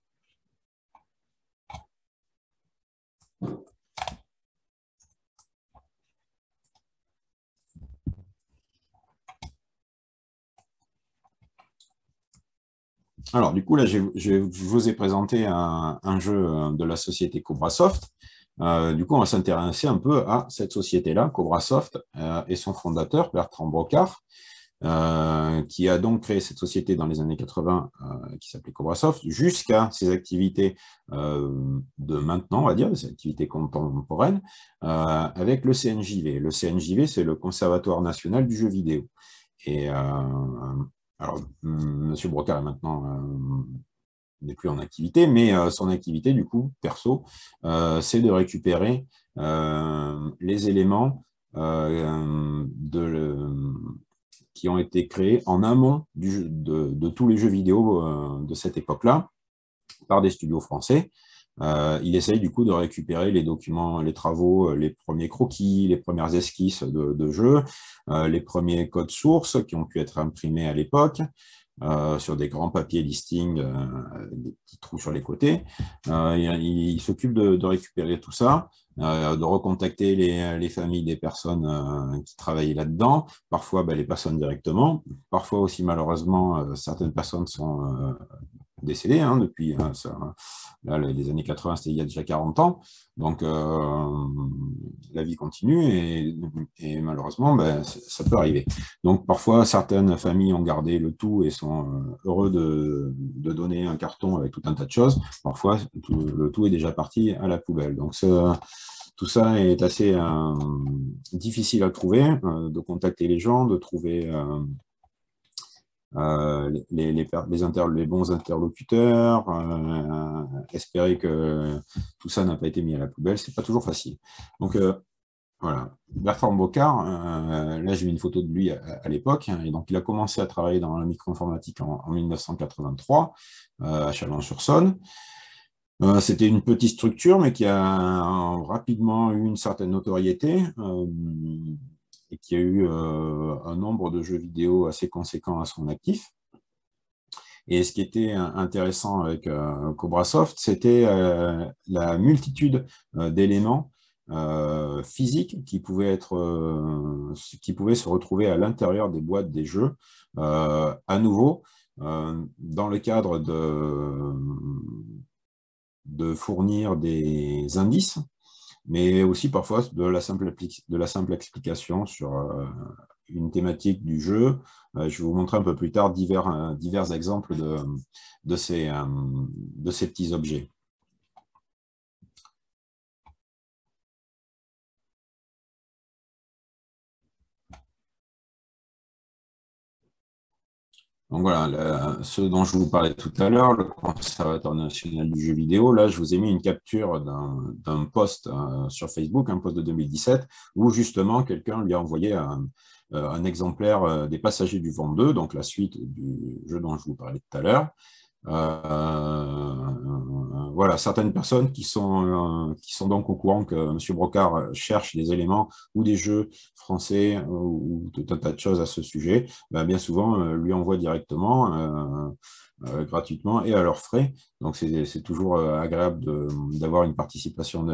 Alors, du coup, là, je vous ai présenté un jeu de la société Cobrasoft. Du coup, on va s'intéresser un peu à cette société-là, Cobrasoft, et son fondateur, Bertrand Brocard, qui a donc créé cette société dans les années 80, qui s'appelait Cobrasoft, jusqu'à ses activités de maintenant, on va dire, ses activités contemporaines, avec le CNJV. Le CNJV, c'est le Conservatoire national du jeu vidéo. Et alors, M. Brocard est maintenant n'est plus en activité, mais son activité, du coup, perso, c'est de récupérer les éléments qui ont été créés en amont de tous les jeux vidéo de cette époque-là, par des studios français. Il essaye du coup de récupérer les documents, les travaux, les premiers croquis, les premières esquisses de jeux, les premiers codes sources qui ont pu être imprimés à l'époque, sur des grands papiers listing avec des petits trous sur les côtés. Il s'occupe de récupérer tout ça, de recontacter les familles des personnes qui travaillaient là-dedans, parfois les personnes directement, parfois aussi malheureusement certaines personnes sont décédé depuis là, les années 80, c'était il y a déjà 40 ans. Donc, la vie continue et malheureusement, ça peut arriver. Donc, parfois, certaines familles ont gardé le tout et sont heureux de donner un carton avec tout un tas de choses. Parfois, le tout est déjà parti à la poubelle. Donc, tout ça est assez difficile à trouver, de contacter les gens, de trouver les bons interlocuteurs, espérer que tout ça n'a pas été mis à la poubelle, c'est pas toujours facile. Donc voilà, Bertrand Brocard, là j'ai mis une photo de lui à l'époque, et donc il a commencé à travailler dans la micro-informatique en 1983 à Chalon-sur-Saône. C'était une petite structure, mais qui a rapidement eu une certaine notoriété et qui a eu un nombre de jeux vidéo assez conséquent à son actif. Et ce qui était intéressant avec Cobrasoft, c'était la multitude d'éléments physiques qui pouvaient se retrouver à l'intérieur des boîtes des jeux, à nouveau, dans le cadre de fournir des indices, mais aussi parfois de la simple explication sur une thématique du jeu. Je vais vous montrer un peu plus tard divers exemples de ces petits objets. Donc voilà, ce dont je vous parlais tout à l'heure, le Conservatoire national du jeu vidéo, là je vous ai mis une capture d'un post sur Facebook, un post de 2017, où justement quelqu'un lui a envoyé un exemplaire des Passagers du Vent 2, donc la suite du jeu dont je vous parlais tout à l'heure. Voilà, certaines personnes qui sont donc au courant que M. Brocard cherche des éléments ou des jeux français ou tout un tas de choses à ce sujet, bien souvent lui envoient directement, gratuitement et à leurs frais. Donc c'est toujours agréable d'avoir une participation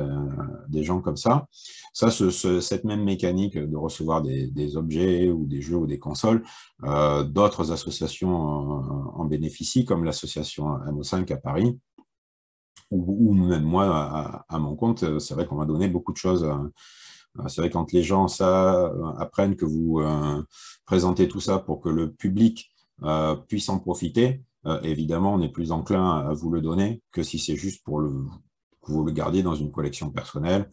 des gens comme ça. Cette même mécanique de recevoir des objets ou des jeux ou des consoles, d'autres associations en bénéficient, comme l'association Anno 5 à Paris, ou même moi, à mon compte, c'est vrai qu'on m'a donné beaucoup de choses. C'est vrai, quand les gens apprennent que vous présentez tout ça pour que le public puisse en profiter, évidemment, on est plus enclin à vous le donner que si c'est juste que vous le gardiez dans une collection personnelle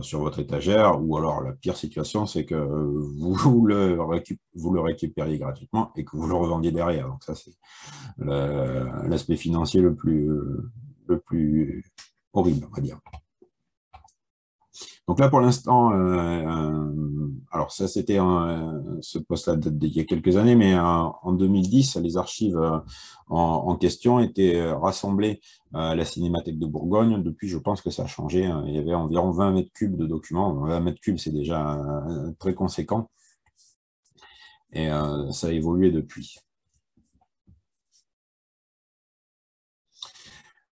sur votre étagère, ou alors la pire situation, c'est que vous le récupériez gratuitement et que vous le revendiez derrière. Donc ça, c'est l'aspect financier le plus horrible, on va dire. Donc là, pour l'instant, alors ça, c'était ce poste-là d'il y a quelques années, mais en 2010, les archives en question étaient rassemblées à la Cinémathèque de Bourgogne. Depuis, je pense que ça a changé. Il y avait environ 20 mètres cubes de documents. 20 mètres cubes, c'est déjà très conséquent. Et ça a évolué depuis.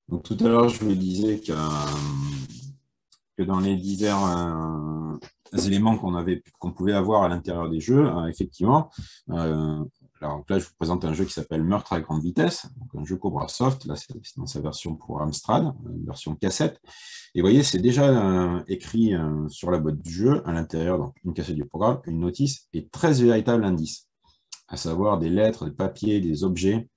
Donc tout à l'heure, je vous disais que dans les divers éléments qu'on pouvait avoir à l'intérieur des jeux, effectivement, alors là, je vous présente un jeu qui s'appelle Meurtre à grande vitesse, donc un jeu Cobra Soft, là c'est dans sa version pour Amstrad, une version cassette. Et vous voyez, c'est déjà écrit sur la boîte du jeu, à l'intérieur, donc une cassette du programme, une notice et 13 véritables indices, à savoir des lettres, des papiers, des objets.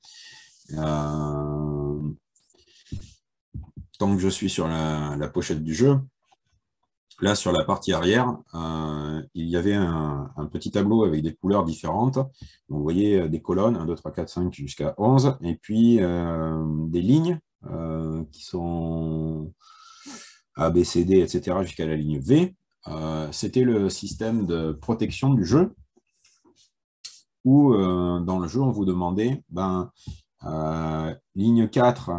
Tant que je suis sur la pochette du jeu, là, sur la partie arrière, il y avait un petit tableau avec des couleurs différentes. Donc, vous voyez des colonnes, 1, 2, 3, 4, 5 jusqu'à 11, et puis des lignes qui sont A, B, C, D, etc. jusqu'à la ligne V. C'était le système de protection du jeu, où dans le jeu, on vous demandait... ligne 4,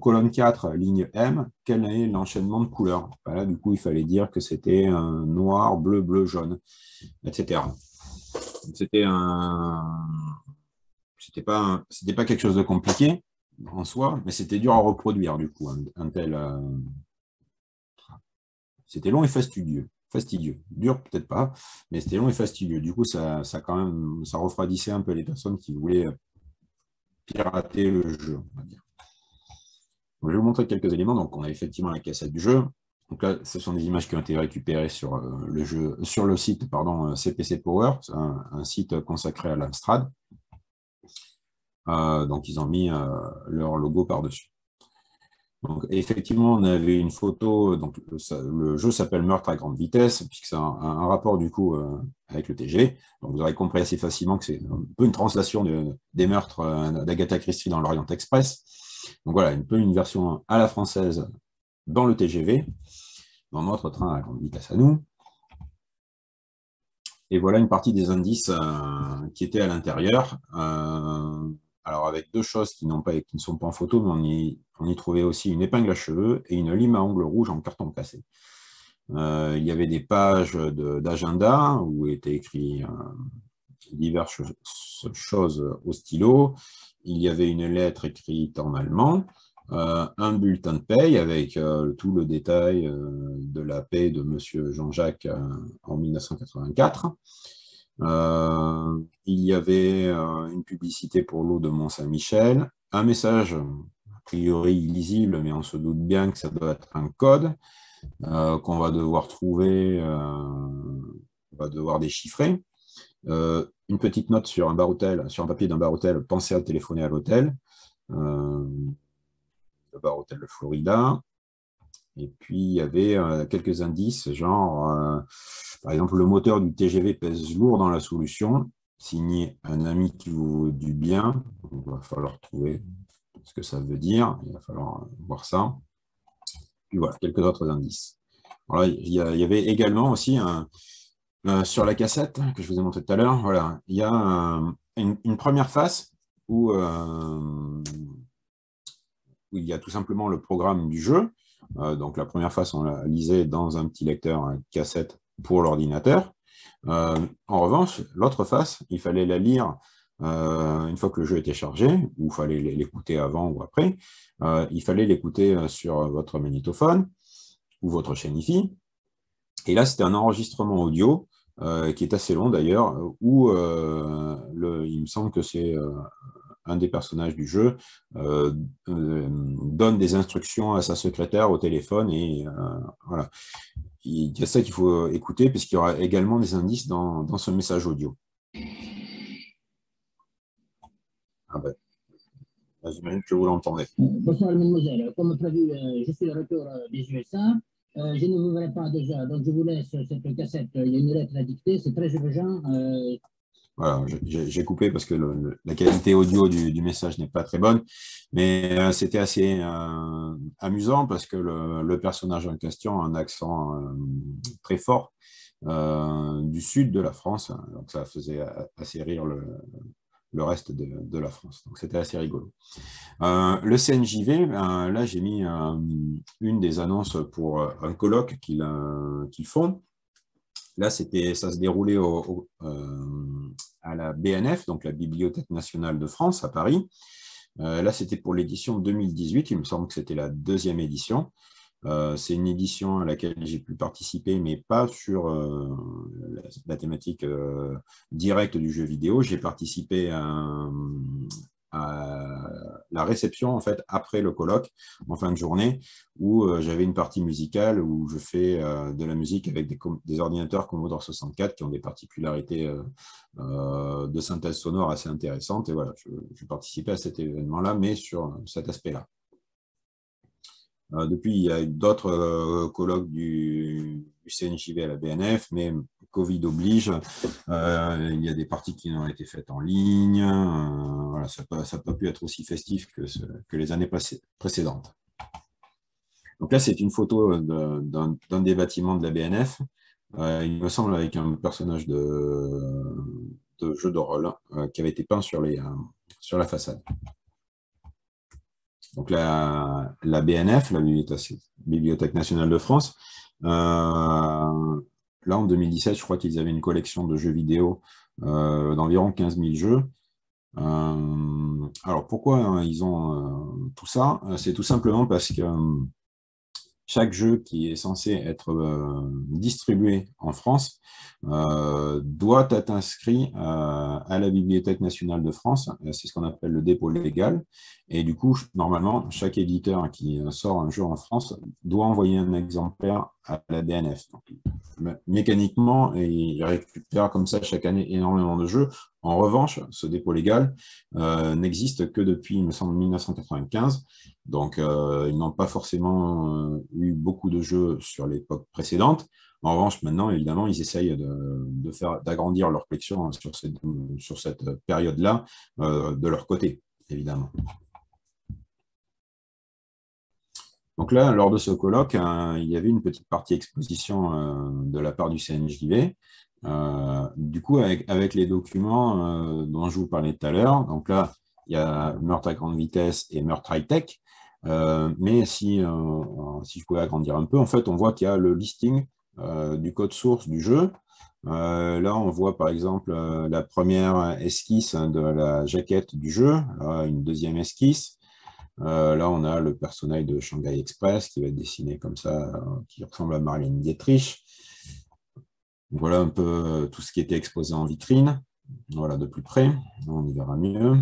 colonne 4, ligne M, quel est l'enchaînement de couleurs? Là, du coup, il fallait dire que c'était noir, bleu, bleu, jaune, etc. C'était pas quelque chose de compliqué en soi, mais c'était dur à reproduire, du coup, c'était long et fastidieux. Dur, peut-être pas, mais c'était long et fastidieux. Du coup, ça refroidissait un peu les personnes qui voulaient pirater le jeu, on va dire. Donc, je vais vous montrer quelques éléments. Donc, on a effectivement la cassette du jeu. Donc là, ce sont des images qui ont été récupérées sur le site CPC Power, un site consacré à l'Amstrad. Donc, ils ont mis leur logo par-dessus. Donc, effectivement, on avait une photo. Donc, le jeu s'appelle Meurtre à grande vitesse, puisque c'est un rapport du coup avec le TGV. Donc, vous aurez compris assez facilement que c'est un peu une translation des meurtres d'Agatha Christie dans l'Orient Express. Donc voilà, un peu une version à la française dans le TGV, dans notre train à grande vitesse à nous. Et voilà une partie des indices qui étaient à l'intérieur. Alors avec deux choses qui ne sont pas en photo, mais on y trouvait aussi une épingle à cheveux et une lime à ongles rouges en carton cassé. Il y avait des pages d'agenda où étaient écrits diverses choses au stylo. Il y avait une lettre écrite en allemand, un bulletin de paye avec tout le détail de la paie de M. Jean-Jacques en 1984. Il y avait une publicité pour l'eau de Mont-Saint-Michel, un message a priori illisible, mais on se doute bien que ça doit être un code qu'on va devoir trouver, on va devoir déchiffrer. Une petite note sur un papier d'un bar-hôtel, pensez à téléphoner à l'hôtel, le bar-hôtel de Florida. Et puis, il y avait quelques indices, genre, par exemple, le moteur du TGV pèse lourd dans la solution, signé un ami qui vous du bien. Il va falloir trouver ce que ça veut dire, il va falloir voir ça. Puis voilà, quelques autres indices. Voilà, il y avait également aussi sur la cassette que je vous ai montré tout à l'heure, voilà, il y a une première face où il y a tout simplement le programme du jeu. Donc la première face, on la lisait dans un petit lecteur cassette pour l'ordinateur. En revanche, l'autre face, il fallait la lire une fois que le jeu était chargé, ou il fallait l'écouter avant ou après. Il fallait l'écouter sur votre magnétophone ou votre chaîne hi-fi. Et là, c'était un enregistrement audio qui est assez long d'ailleurs, où il me semble que c'est un des personnages du jeu donne des instructions à sa secrétaire au téléphone et voilà. Il y a ça qu'il faut écouter puisqu'il y aura également des indices dans ce message audio. Ah ben, j'imagine que vous l'entendez. Bonsoir, mademoiselle. Comme prévu, je suis de retour des USA. Je ne vous verrai pas déjà, donc je vous laisse cette cassette. Il y a une lettre à dicter, c'est très urgent. Voilà, j'ai coupé parce que la qualité audio du message n'est pas très bonne, mais c'était assez amusant parce que le personnage en question a un accent très fort du sud de la France, donc ça faisait assez rire le reste de la France, donc c'était assez rigolo. Le CNJV, là j'ai mis une des annonces pour un colloque qu'ils font. Là, ça se déroulait à la BNF, donc la Bibliothèque nationale de France, à Paris. Là, c'était pour l'édition 2018. Il me semble que c'était la 2e édition. C'est une édition à laquelle j'ai pu participer, mais pas sur la thématique directe du jeu vidéo. J'ai participé à la réception, en fait, après le colloque, en fin de journée, où j'avais une partie musicale où je fais de la musique avec des ordinateurs Commodore 64 qui ont des particularités de synthèse sonore assez intéressantes. Et voilà, je participais à cet événement-là, mais sur cet aspect-là. Depuis, il y a d'autres colloques du CNJV à la BNF, mais Covid oblige, il y a des parties qui ont été faites en ligne, voilà, ça n'a pas pu être aussi festif que les années précédentes. Donc là, c'est une photo d'un des bâtiments de la BNF, il me semble avec un personnage de jeu de rôle qui avait été peint sur la façade. Donc la BNF, la Bibliothèque nationale de France, là en 2017, je crois qu'ils avaient une collection de jeux vidéo d'environ 15 000 jeux. Alors pourquoi ils ont tout ça? C'est tout simplement parce que chaque jeu qui est censé être distribué en France doit être inscrit à la Bibliothèque nationale de France. C'est ce qu'on appelle le dépôt légal. Et du coup, normalement, chaque éditeur qui sort un jeu en France doit envoyer un exemplaire à la BNF. Donc, mécaniquement, il récupère comme ça chaque année énormément de jeux. En revanche, ce dépôt légal n'existe que depuis, il me semble, 1995. Donc, ils n'ont pas forcément eu beaucoup de jeux sur l'époque précédente. En revanche, maintenant, évidemment, ils essayent d'agrandir leur collection sur cette période-là de leur côté, évidemment. Donc là, lors de ce colloque, il y avait une petite partie exposition de la part du CNJV. Du coup, avec les documents dont je vous parlais tout à l'heure, donc là, il y a Meurtre à grande vitesse et Meurtre high-tech. Mais si je pouvais agrandir un peu, en fait, on voit qu'il y a le listing du code source du jeu. Là, on voit par exemple la première esquisse de la jaquette du jeu, là, une deuxième esquisse. Là, on a le personnage de Shanghai Express qui va être dessiné comme ça, qui ressemble à Marlène Dietrich. Voilà un peu tout ce qui était exposé en vitrine. Voilà, de plus près, on y verra mieux.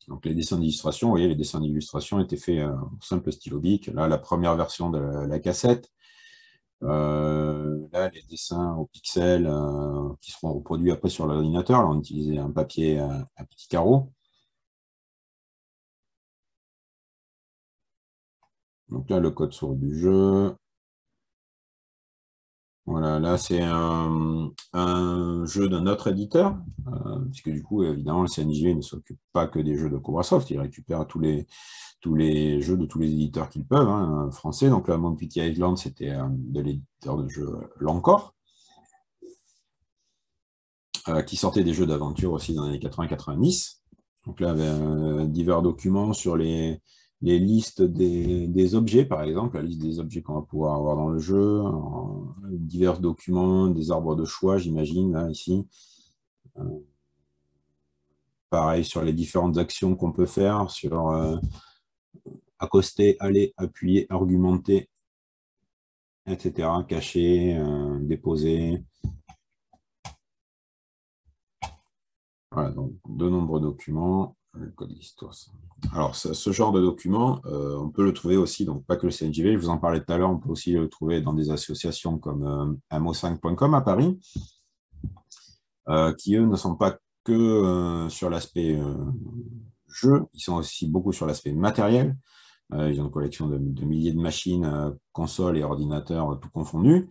Donc les dessins d'illustration, vous voyez, les dessins d'illustration étaient faits en simple stylo bic. Là, la première version de la cassette. Là, les dessins au pixel qui seront reproduits après sur l'ordinateur. Là, on utilisait un papier à petits carreaux. Donc là, le code source du jeu. Voilà, là, c'est un jeu d'un autre éditeur, puisque du coup, évidemment, le CNJV ne s'occupe pas que des jeux de Cobrasoft, il récupère tous les jeux de tous les éditeurs qu'ils peuvent, hein, français. Donc là, Mon Pity Island, c'était de l'éditeur de jeux Lancor, qui sortait des jeux d'aventure aussi dans les années 80-90. Donc là, il y avait divers documents sur les listes des objets, par exemple, la liste des objets qu'on va pouvoir avoir dans le jeu, divers documents, des arbres de choix, j'imagine, là, ici. Pareil sur les différentes actions qu'on peut faire, sur accoster, aller, appuyer, argumenter, etc., cacher, déposer. Voilà, donc de nombreux documents, le code d'histoire. Alors, ce genre de documents, on peut le trouver aussi, donc pas que le CNJV, je vous en parlais tout à l'heure, on peut aussi le trouver dans des associations comme amo5.com à Paris, qui, eux, ne sont pas que sur l'aspect jeu, ils sont aussi beaucoup sur l'aspect matériel. Ils ont une collection de milliers de machines, consoles et ordinateurs, tout confondus.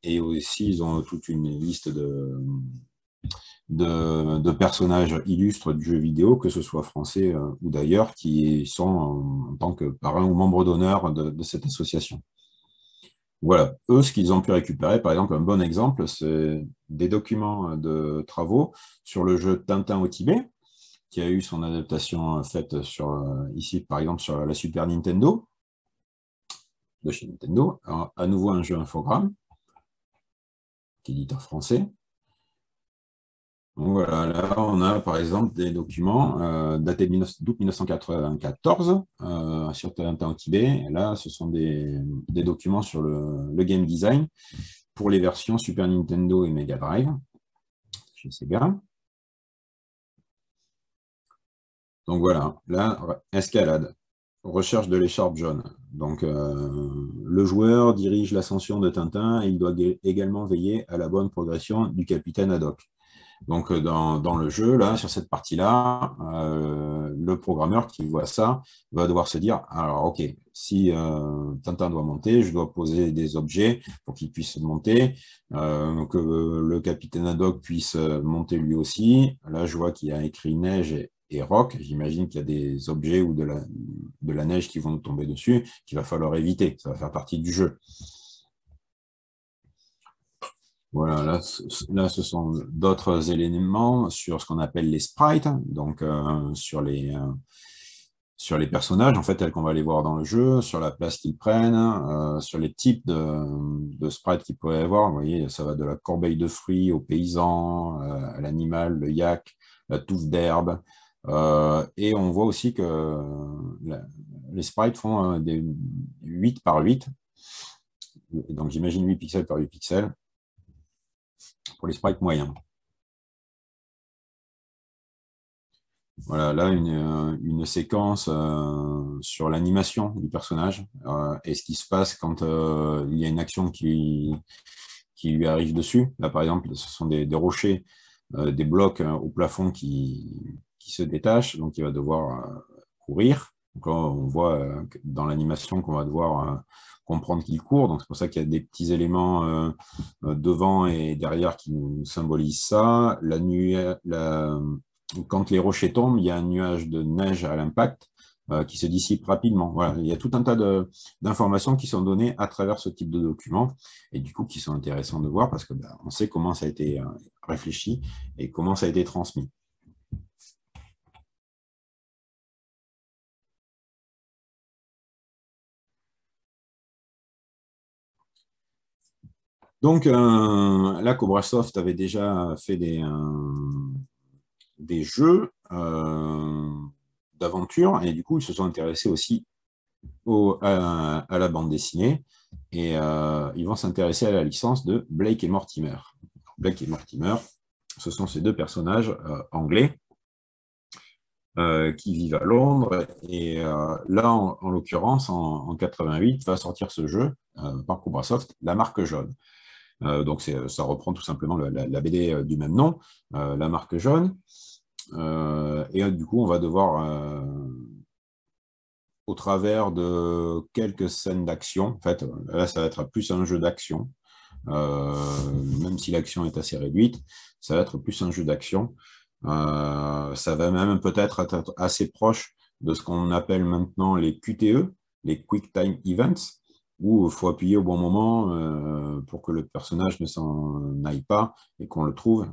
Et aussi, ils ont toute une liste de personnages illustres du jeu vidéo, que ce soit français ou d'ailleurs, qui sont en tant que parrains ou membres d'honneur de cette association. Voilà, eux, ce qu'ils ont pu récupérer, par exemple, un bon exemple, c'est des documents de travaux sur le jeu Tintin au Tibet, qui a eu son adaptation faite ici, par exemple, sur la Super Nintendo, de chez Nintendo. Alors, à nouveau, un jeu infogramme, éditeur français. Donc voilà, là, on a par exemple des documents datés d'août 1994 sur Tintin au Tibet. Et là, ce sont des documents sur le game design pour les versions Super Nintendo et Mega Drive chez Sega. Donc voilà, là, escalade, recherche de l'écharpe jaune. Donc le joueur dirige l'ascension de Tintin et il doit également veiller à la bonne progression du capitaine Haddock. Donc, dans le jeu, là, sur cette partie-là, le programmeur qui voit ça va devoir se dire, alors, OK, si Tintin doit monter, je dois poser des objets pour qu'il puisse monter, que le capitaine Haddock puisse monter lui aussi. Là, je vois qu'il y a écrit neige et roc. J'imagine qu'il y a des objets ou de la neige qui vont nous tomber dessus, qu'il va falloir éviter. Ça va faire partie du jeu. Voilà, là, ce sont d'autres éléments sur ce qu'on appelle les sprites, donc sur les personnages, en fait, tels qu'on va les voir dans le jeu, sur la place qu'ils prennent, sur les types de sprites qu'ils pourraient avoir. Vous voyez, ça va de la corbeille de fruits au paysan, à l'animal, le yak, la touffe d'herbe. Et on voit aussi que les sprites font des 8 par 8. Donc j'imagine 8 pixels par 8 pixels. Pour les sprites moyens. Voilà, là, une séquence sur l'animation du personnage et ce qui se passe quand il y a une action qui lui arrive dessus. Là, par exemple, ce sont des rochers, des blocs au plafond qui se détachent, donc il va devoir courir. Donc là, on voit dans l'animation qu'on va devoir comprendre qu'il court, donc c'est pour ça qu'il y a des petits éléments devant et derrière qui nous symbolisent ça. Quand les rochers tombent, il y a un nuage de neige à l'impact qui se dissipe rapidement. Voilà, il y a tout un tas d'informations qui sont données à travers ce type de documents et du coup qui sont intéressants de voir parce que on sait comment ça a été réfléchi et comment ça a été transmis. Donc là, Cobrasoft avait déjà fait des jeux d'aventure et du coup, ils se sont intéressés aussi à la bande dessinée et ils vont s'intéresser à la licence de Blake et Mortimer. Blake et Mortimer, ce sont ces deux personnages anglais qui vivent à Londres et là, en l'occurrence, en 88, va sortir ce jeu par Cobrasoft, La Marque Jaune. Donc ça reprend tout simplement la BD du même nom, La Marque Jaune. Et du coup, on va devoir, au travers de quelques scènes d'action, en fait, là, ça va être plus un jeu d'action, même si l'action est assez réduite, ça va être plus un jeu d'action. Ça va même peut-être être assez proche de ce qu'on appelle maintenant les QTE, les Quick Time Events, où il faut appuyer au bon moment pour que le personnage ne s'en aille pas et qu'on le trouve.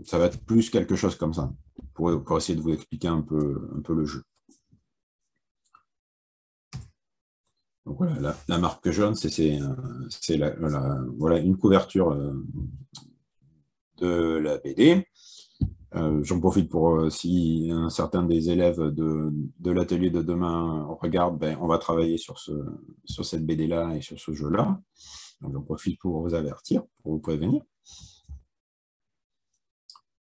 Ça va être plus quelque chose comme ça, pour essayer de vous expliquer un peu le jeu. Donc voilà, la marque jaune, c'est voilà, une couverture de la BD. J'en profite pour, si un certain des élèves de l'atelier de demain regarde, on va travailler sur cette BD-là et sur ce jeu-là. J'en profite pour vous avertir, pour vous prévenir.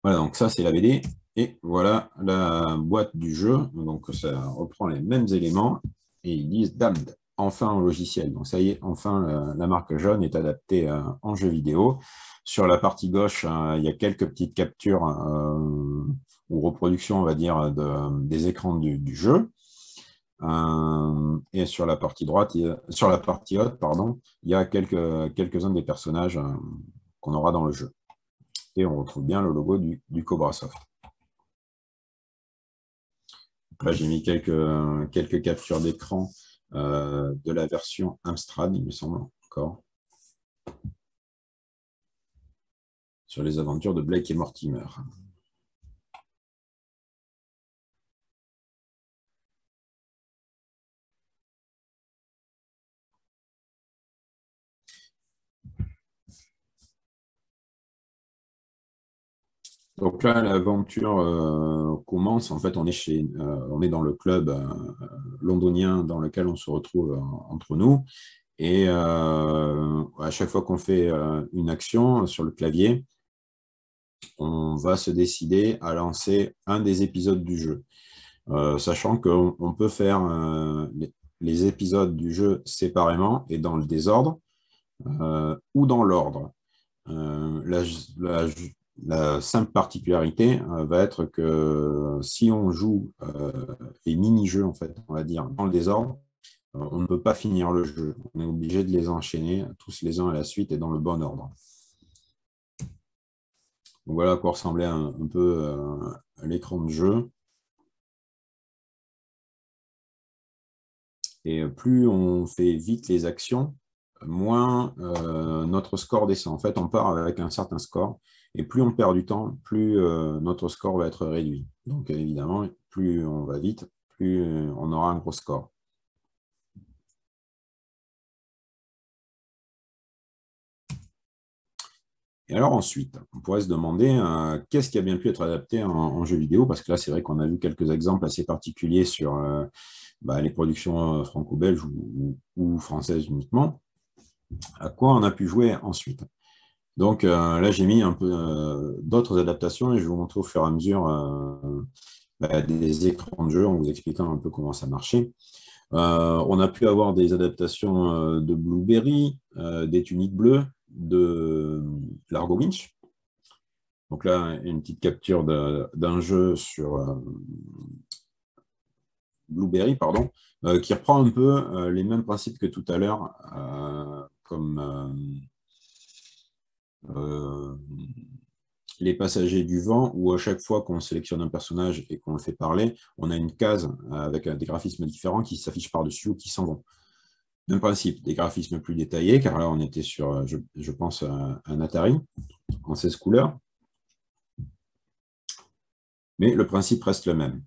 Voilà, donc ça, c'est la BD. Et voilà la boîte du jeu. Donc, ça reprend les mêmes éléments. Et ils disent Damned, enfin au logiciel. Donc, ça y est, enfin, la marque jaune est adaptée en jeu vidéo. Sur la partie gauche, il y a quelques petites captures ou reproductions, on va dire, des écrans du jeu. Et sur la partie droite, sur la partie haute, pardon, il y a quelques-uns des personnages qu'on aura dans le jeu. Et on retrouve bien le logo du Cobrasoft. Là, j'ai mis quelques captures d'écran de la version Amstrad, il me semble encore, sur les aventures de Blake et Mortimer. Donc là, l'aventure commence. En fait, on est dans le club londonien dans lequel on se retrouve entre nous. Et à chaque fois qu'on fait une action sur le clavier, on va se décider à lancer un des épisodes du jeu. Sachant qu'on peut faire les épisodes du jeu séparément et dans le désordre ou dans l'ordre. La simple particularité va être que si on joue les mini-jeux, en fait, on va dire, dans le désordre, on ne peut pas finir le jeu. On est obligé de les enchaîner tous les uns à la suite et dans le bon ordre. Donc voilà à quoi ressemblait un peu l'écran de jeu. Et plus on fait vite les actions, moins notre score descend. En fait, on part avec un certain score. Et plus on perd du temps, plus notre score va être réduit. Donc évidemment, plus on va vite, plus on aura un gros score. Et alors ensuite, on pourrait se demander qu'est-ce qui a bien pu être adapté en jeu vidéo, parce que là, c'est vrai qu'on a vu quelques exemples assez particuliers sur les productions franco-belges ou françaises uniquement. À quoi on a pu jouer ensuite? Donc là, j'ai mis un peu d'autres adaptations et je vais vous montrer au fur et à mesure des écrans de jeu en vous expliquant un peu comment ça marchait. On a pu avoir des adaptations de Blueberry, des tuniques bleues, de Largo Winch. Donc là, une petite capture d'un jeu sur Blueberry, pardon, qui reprend un peu les mêmes principes que tout à l'heure, comme les passagers du vent, où à chaque fois qu'on sélectionne un personnage et qu'on le fait parler, on a une case avec des graphismes différents qui s'affichent par-dessus ou qui s'en vont. Même principe, des graphismes plus détaillés, car là on était sur, je pense, un Atari en 16 couleurs. Mais le principe reste le même.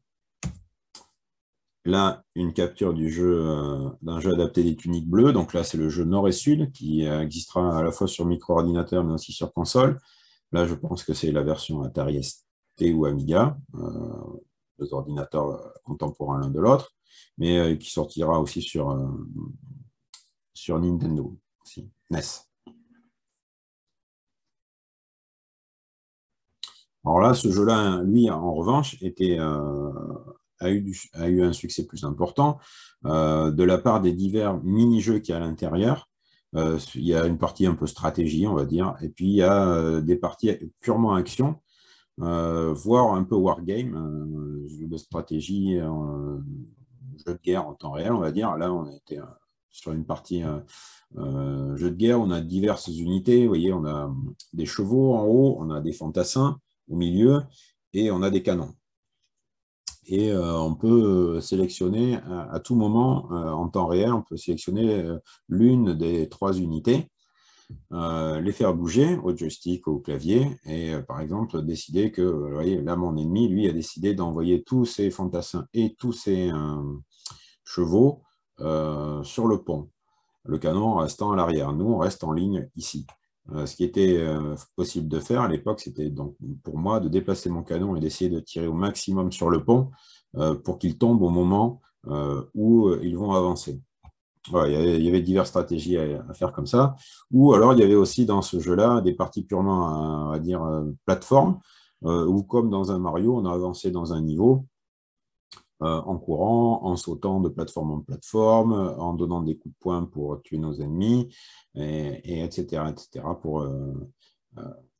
Là, une capture du jeu, d'un jeu adapté des tuniques bleues. Donc là, c'est le jeu Nord et Sud, qui existera à la fois sur micro-ordinateur, mais aussi sur console. Là, je pense que c'est la version Atari ST ou Amiga, deux ordinateurs contemporains l'un de l'autre, mais qui sortira aussi sur Nintendo, aussi, NES. Alors là, ce jeu-là, lui, en revanche, a eu un succès plus important de la part des divers mini-jeux qu'il y a à l'intérieur. Il y a une partie un peu stratégie, on va dire, et puis il y a des parties purement action, voire un peu wargame, jeu de stratégie, jeu de guerre en temps réel, on va dire. Là, on était sur une partie jeu de guerre, on a diverses unités. Vous voyez, on a des chevaux en haut, on a des fantassins au milieu, et on a des canons. Et on peut sélectionner à tout moment, en temps réel, on peut sélectionner l'une des trois unités, les faire bouger au joystick ou au clavier, et par exemple décider que, vous voyez, là mon ennemi, lui, a décidé d'envoyer tous ses fantassins et tous ses chevaux sur le pont, le canon restant à l'arrière. Nous, on reste en ligne ici. Ce qui était possible de faire à l'époque, c'était donc pour moi de déplacer mon canon et d'essayer de tirer au maximum sur le pont pour qu'il tombe au moment où ils vont avancer. Voilà, il y avait diverses stratégies à faire comme ça. Ou alors, il y avait aussi dans ce jeu-là des parties purement, on va dire, plateforme, ou comme dans un Mario, on a avancé dans un niveau en courant, en sautant de plateforme en plateforme, en donnant des coups de poing pour tuer nos ennemis, et etc., pour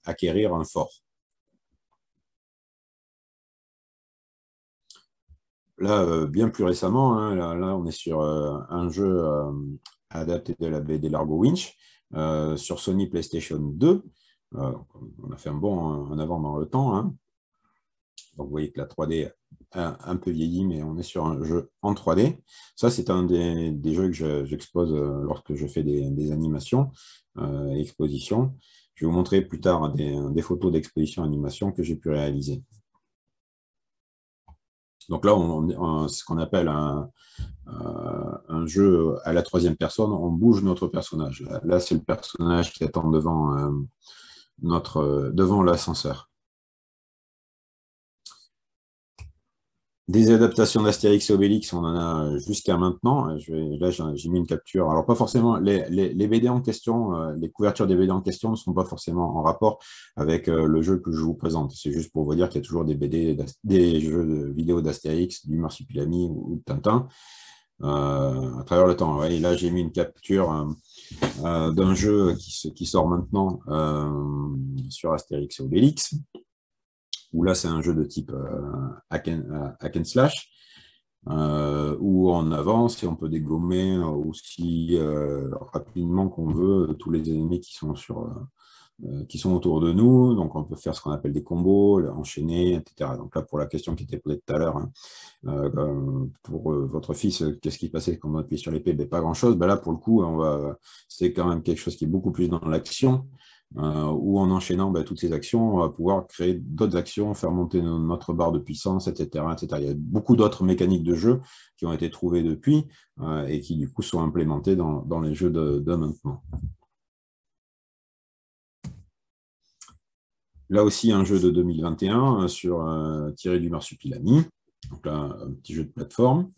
acquérir un fort. Là, bien plus récemment, hein, là, on est sur un jeu adapté de la BD Largo Winch sur Sony PlayStation 2. On a fait un bond en avant dans le temps. Hein. Donc, vous voyez que la 3D a un peu vieilli, mais on est sur un jeu en 3D. Ça, c'est un des jeux que j'expose lorsque je fais des animations, expositions. Je vais vous montrer plus tard des photos d'exposition animation que j'ai pu réaliser. Donc là, c'est ce qu'on appelle un jeu à la troisième personne, on bouge notre personnage. Là, c'est le personnage qui attend devant l'ascenseur. Des adaptations d'Astérix et Obélix, on en a jusqu'à maintenant. Là, j'ai mis une capture. Alors, pas forcément, les BD en question, les couvertures des BD en question ne sont pas forcément en rapport avec le jeu que je vous présente. C'est juste pour vous dire qu'il y a toujours des BD, des jeux de vidéo d'Astérix, du Marsupilami ou de Tintin à travers le temps. Ouais, et là, j'ai mis une capture d'un jeu qui sort maintenant sur Astérix et Obélix, où là, c'est un jeu de type hack and slash, où on avance et on peut dégommer aussi rapidement qu'on veut tous les ennemis qui sont autour de nous. Donc, on peut faire ce qu'on appelle des combos, enchaîner, etc. Donc là, pour la question qui était posée tout à l'heure, hein, pour votre fils, qu'est-ce qui passait quand on appuie sur l'épée? Ben, pas grand-chose. Ben là, pour le coup, c'est quand même quelque chose qui est beaucoup plus dans l'action, où en enchaînant toutes ces actions, on va pouvoir créer d'autres actions, faire monter notre barre de puissance, etc., etc. Il y a beaucoup d'autres mécaniques de jeu qui ont été trouvées depuis et qui, du coup, sont implémentées dans les jeux de maintenant. Là aussi, un jeu de 2021 tiré du Marsupilami. Donc là, un petit jeu de plateforme.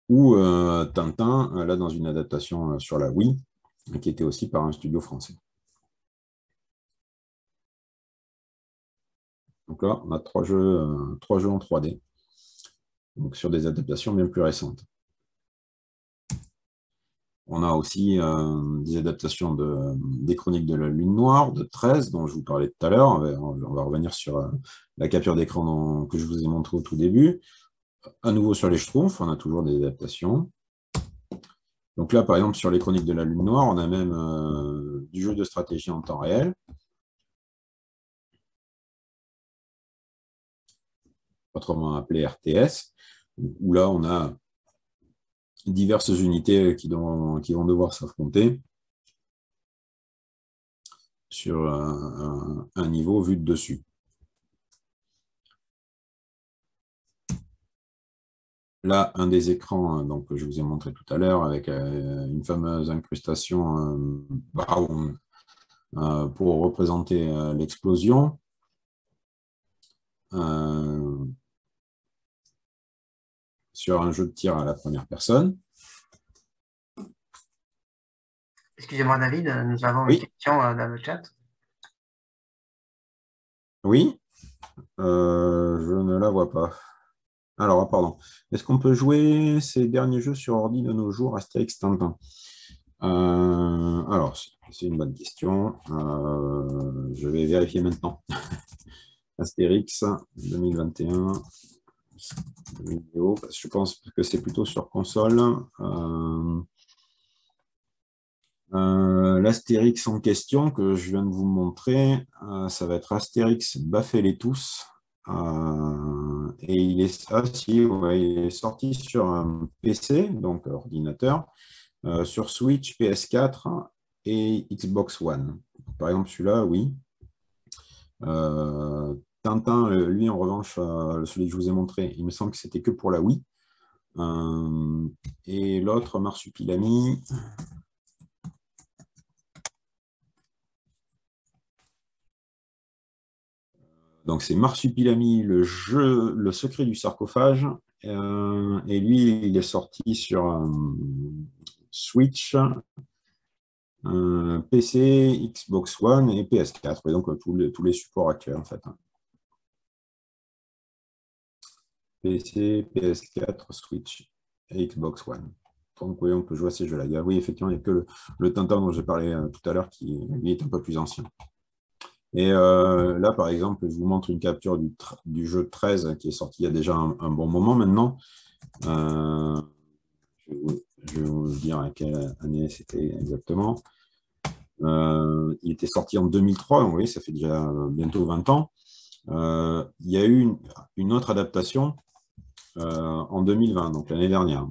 Ou Tintin, là dans une adaptation sur la Wii, qui était aussi par un studio français. Donc là, on a trois jeux en 3D, donc sur des adaptations bien plus récentes. On a aussi des adaptations des Chroniques de la Lune Noire, de 13, dont je vous parlais tout à l'heure. On va revenir sur la capture d'écran que je vous ai montré au tout début. À nouveau sur les Schtroumpfs, on a toujours des adaptations. Donc là, par exemple, sur les Chroniques de la Lune Noire, on a même du jeu de stratégie en temps réel. Autrement appelé RTS, où là, on a diverses unités qui vont devoir s'affronter sur un niveau vu de dessus. Là, un des écrans donc, que je vous ai montré tout à l'heure, avec une fameuse incrustation Brown pour représenter l'explosion. Sur un jeu de tir à la première personne. Excusez-moi David, nous avons une question dans le chat. Oui, je ne la vois pas. Alors, pardon. Est-ce qu'on peut jouer ces derniers jeux sur ordi de nos jours, Astérix, Tintin? Alors, c'est une bonne question. Je vais vérifier maintenant. Astérix 2021. Vidéo, je pense que c'est plutôt sur console. L'Astérix en question que je viens de vous montrer, ça va être Astérix Baffez-les tous. Et il est sorti sur un PC, donc ordinateur, sur Switch, PS4 et Xbox One. Par exemple, celui-là, oui. Tintin, lui, en revanche, celui que je vous ai montré, il me semble que c'était que pour la Wii. Et l'autre, Marsupilami. Donc, c'est Marsupilami, le jeu, le secret du sarcophage. Et lui, il est sorti sur Switch, PC, Xbox One et PS4. Et donc tous les supports actuels en fait. PC, PS4, Switch et Xbox One. Donc oui, on peut jouer à ces jeux-là. Oui, effectivement, il n'y a que le Tintin dont j'ai parlé tout à l'heure qui lui est un peu plus ancien. Et là, par exemple, je vous montre une capture du jeu 13 qui est sorti il y a déjà un bon moment maintenant. Je vais vous dire à quelle année c'était exactement. Il était sorti en 2003, oui, ça fait déjà bientôt 20 ans. Il y a eu une autre adaptation en 2020, donc l'année dernière.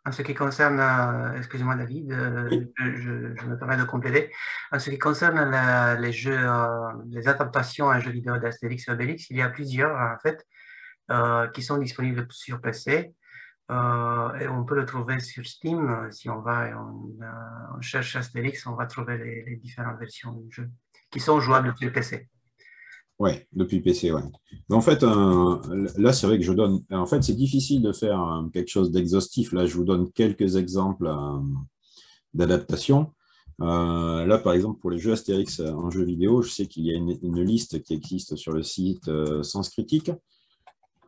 En ce qui concerne, excusez-moi David, je me permets de compléter. En ce qui concerne les jeux, les adaptations à un jeu vidéo d'Astérix et Obélix, il y a plusieurs en fait qui sont disponibles sur PC. Et on peut le trouver sur Steam. Si on va et on cherche Astérix, on va trouver les différentes versions du jeu qui sont jouables sur PC. Oui, depuis PC, ouais. En fait, là, c'est vrai que je donne... En fait, c'est difficile de faire quelque chose d'exhaustif. Là, je vous donne quelques exemples d'adaptation. Là, par exemple, pour les jeux Astérix en jeu vidéo, je sais qu'il y a une liste qui existe sur le site Sens Critique.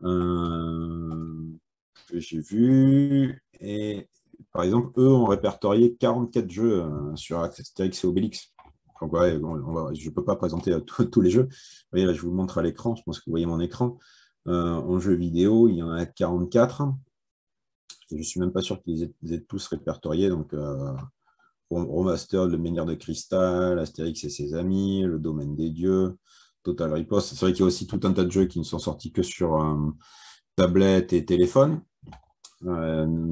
Que j'ai vu. Et par exemple, eux ont répertorié 44 jeux sur Astérix et Obélix. Donc, ouais, je ne peux pas présenter tous les jeux. Vous voyez, là, je vous le montre à l'écran. Je pense que vous voyez mon écran. En jeu vidéo, il y en a 44. Et je ne suis même pas sûr qu'ils aient tous répertoriés. Donc, Remaster, le Menhir de Cristal, Astérix et ses amis, le Domaine des Dieux, Total Riposte. C'est vrai qu'il y a aussi tout un tas de jeux qui ne sont sortis que sur tablette et téléphone.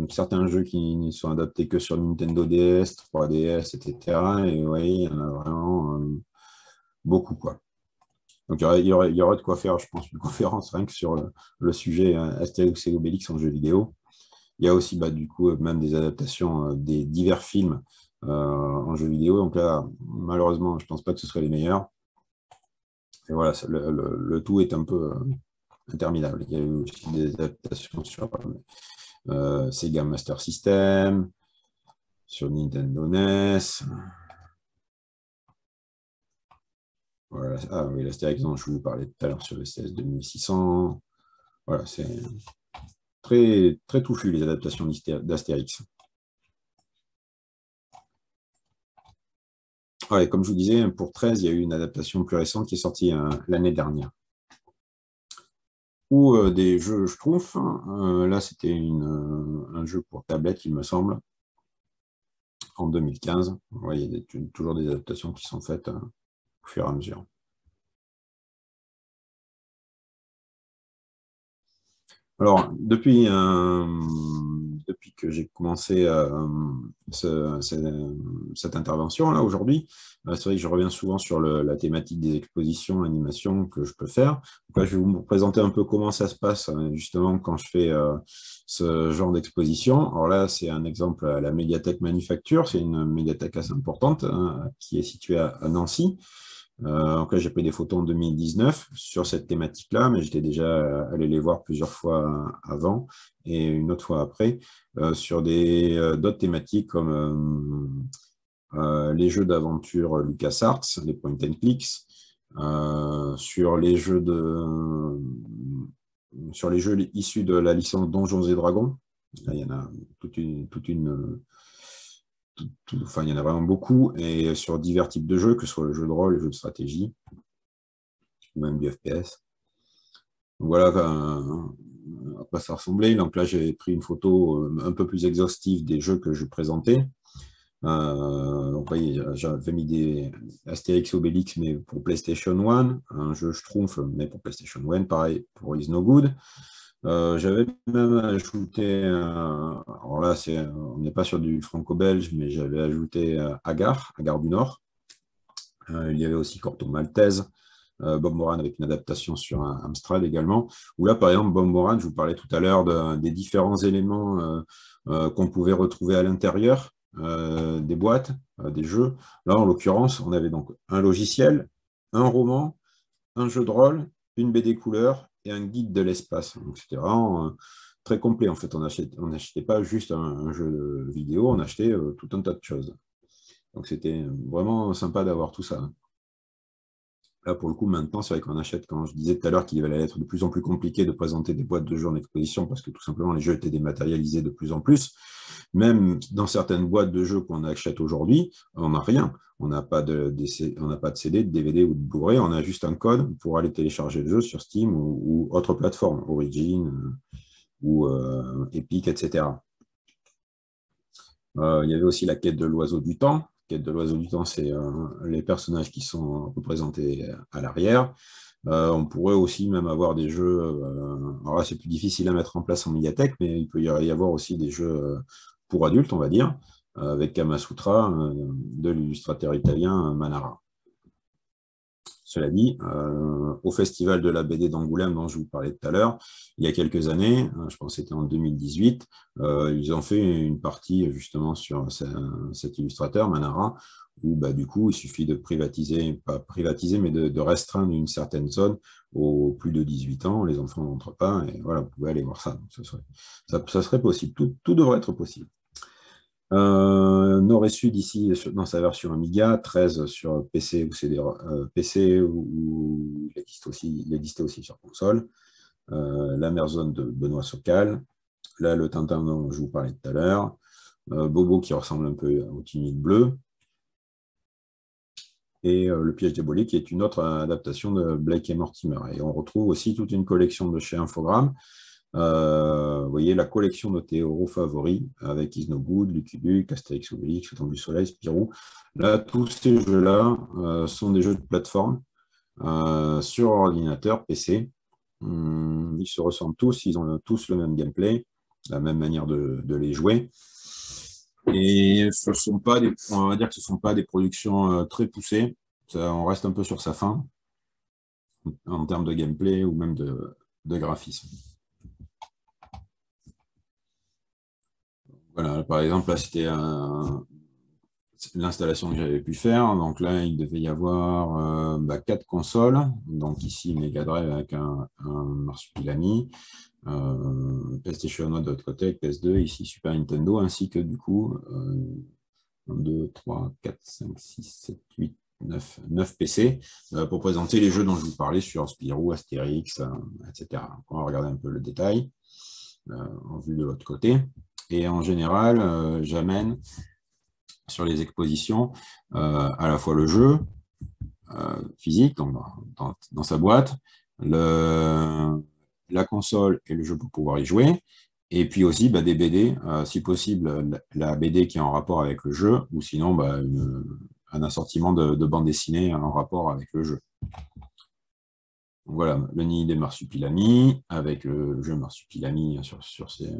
Certains jeux qui ne sont adaptés que sur Nintendo DS, 3DS, etc. Et oui, il y en a vraiment beaucoup, quoi. Donc il y aurait de quoi faire, je pense, une conférence rien que sur le sujet Astérix et Obélix en jeu vidéo. Il y a aussi du coup même des adaptations des divers films en jeu vidéo. Donc là, malheureusement, je ne pense pas que ce soit les meilleurs. Et voilà, le tout est un peu interminable. Il y a eu aussi des adaptations sur Sega Master System, sur Nintendo NES. Voilà. Ah oui, l'Astérix dont je vous parlais tout à l'heure sur le CS 2600. Voilà, c'est très, très touffu les adaptations d'Astérix. Ouais, comme je vous disais, pour 13, il y a eu une adaptation plus récente qui est sortie l'année dernière. Ou des jeux Schtroumpf. Là, c'était un jeu pour tablette, il me semble, en 2015. Ouais, il y a toujours des adaptations qui sont faites au fur et à mesure. Alors, depuis que j'ai commencé cette intervention-là aujourd'hui, c'est vrai que je reviens souvent sur la thématique des expositions, animations que je peux faire. Donc là, je vais vous présenter un peu comment ça se passe justement quand je fais ce genre d'exposition. Alors là, c'est un exemple à la médiathèque Manufacture. C'est une médiathèque assez importante qui est située à Nancy. Donc là, j'ai pris des photos en 2019 sur cette thématique-là, mais j'étais déjà allé les voir plusieurs fois avant et une autre fois après sur d'autres thématiques comme les jeux d'aventure LucasArts, les point and clicks, sur les jeux issus de la licence Donjons et Dragons. Là, il y en a il y en a vraiment beaucoup, et sur divers types de jeux, que ce soit le jeu de rôle, le jeu de stratégie, ou même du FPS. Donc voilà à quoi ça ressemblait. Donc là, j'ai pris une photo un peu plus exhaustive des jeux que je présentais. Donc voyez, j'avais mis des Astérix Obélix, mais pour PlayStation 1, un jeu Schtroumpf, mais pour PlayStation 1, pareil pour Is No Good. J'avais même ajouté, alors là, on n'est pas sur du franco-belge, mais j'avais ajouté Agar du Nord. Il y avait aussi Corto Maltese, Bob Moran avec une adaptation sur Amstrad également. Où là, par exemple, Bob Moran, je vous parlais tout à l'heure des différents éléments qu'on pouvait retrouver à l'intérieur des boîtes, des jeux. Là, en l'occurrence, on avait donc un logiciel, un roman, un jeu de rôle, une BD couleur et un guide de l'espace. Donc, c'était vraiment très complet. En fait, on n'achetait pas juste un jeu vidéo, on achetait tout un tas de choses. Donc, c'était vraiment sympa d'avoir tout ça. Là, pour le coup, maintenant, c'est vrai qu'on achète, quand je disais tout à l'heure qu'il allait être de plus en plus compliqué de présenter des boîtes de jeux en exposition parce que tout simplement, les jeux étaient dématérialisés de plus en plus. Même dans certaines boîtes de jeux qu'on achète aujourd'hui, on n'a rien. On n'a pas de CD, de DVD ou de Blu-ray. On a juste un code pour aller télécharger le jeu sur Steam ou autre plateforme, Origin ou Epic, etc. Il y avait aussi la quête de l'oiseau du temps. Quête de l'oiseau du temps, c'est les personnages qui sont représentés à l'arrière. On pourrait aussi même avoir des jeux, alors là c'est plus difficile à mettre en place en médiathèque, mais il peut y avoir aussi des jeux pour adultes, on va dire, avec Kamasutra de l'illustrateur italien Manara. Cela dit, au Festival de la BD d'Angoulême dont je vous parlais tout à l'heure, il y a quelques années, je pense que c'était en 2018, ils ont fait une partie justement sur cet illustrateur, Manara, où bah, du coup, il suffit de privatiser, pas privatiser, mais de restreindre une certaine zone aux plus de 18 ans, les enfants n'entrent pas, et voilà, vous pouvez aller voir ça. Donc, ça serait possible, tout devrait être possible. Nord et Sud ici dans sa version Amiga, 13 sur PC ou CD, PC où il existait aussi sur console. La mer zone de Benoît Socal. Là, le Tintin dont je vous parlais tout à l'heure. Bobo qui ressemble un peu au Tunique bleu. Et Le piège diabolique qui est une autre adaptation de Blake et Mortimer. Et on retrouve aussi toute une collection de chez Infogrames. Vous voyez la collection de tes héros favoris avec Is No Good, Lucky Luke, Astérix Obélix, Le Temps du Soleil, Spirou. Là, tous ces jeux-là sont des jeux de plateforme sur ordinateur, PC. Ils se ressemblent tous, ils ont tous le même gameplay, la même manière de les jouer. Et on va dire que ce ne sont pas des productions très poussées. On reste un peu sur sa fin en termes de gameplay ou même de graphisme. Voilà, par exemple, là, c'était l'installation que j'avais pu faire. Donc là, il devait y avoir 4 consoles. Donc ici, Mega Drive avec un Marsupilami, PlayStation 1 de l'autre côté, PS2, ici Super Nintendo, ainsi que du coup 1, 2, 3, 4, 5, 6, 7, 8, 9 PC pour présenter les jeux dont je vous parlais sur Spirou, Astérix, etc. On va regarder un peu le détail en vue de l'autre côté. Et en général, j'amène sur les expositions à la fois le jeu physique, donc dans sa boîte, la console et le jeu pour pouvoir y jouer, et puis aussi des BD, si possible la BD qui est en rapport avec le jeu, ou sinon un assortiment de bandes dessinées en rapport avec le jeu. Donc voilà, le nid des Marsupilami, avec le jeu Marsupilami sur ces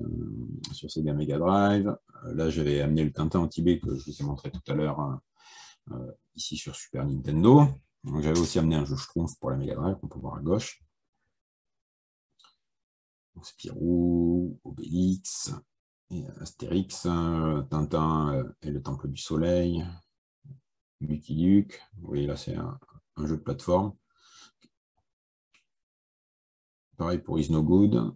Mega Drive. Là, j'avais amené le Tintin au Tibet que je vous ai montré tout à l'heure, ici sur Super Nintendo. J'avais aussi amené un jeu Schtroumpf pour la Mega Drive, qu'on peut voir à gauche. Donc, Spirou, Obélix, et Astérix, Tintin et le Temple du Soleil, Lucky Luke. Vous voyez, là, c'est un jeu de plateforme. Pareil pour Is No Good.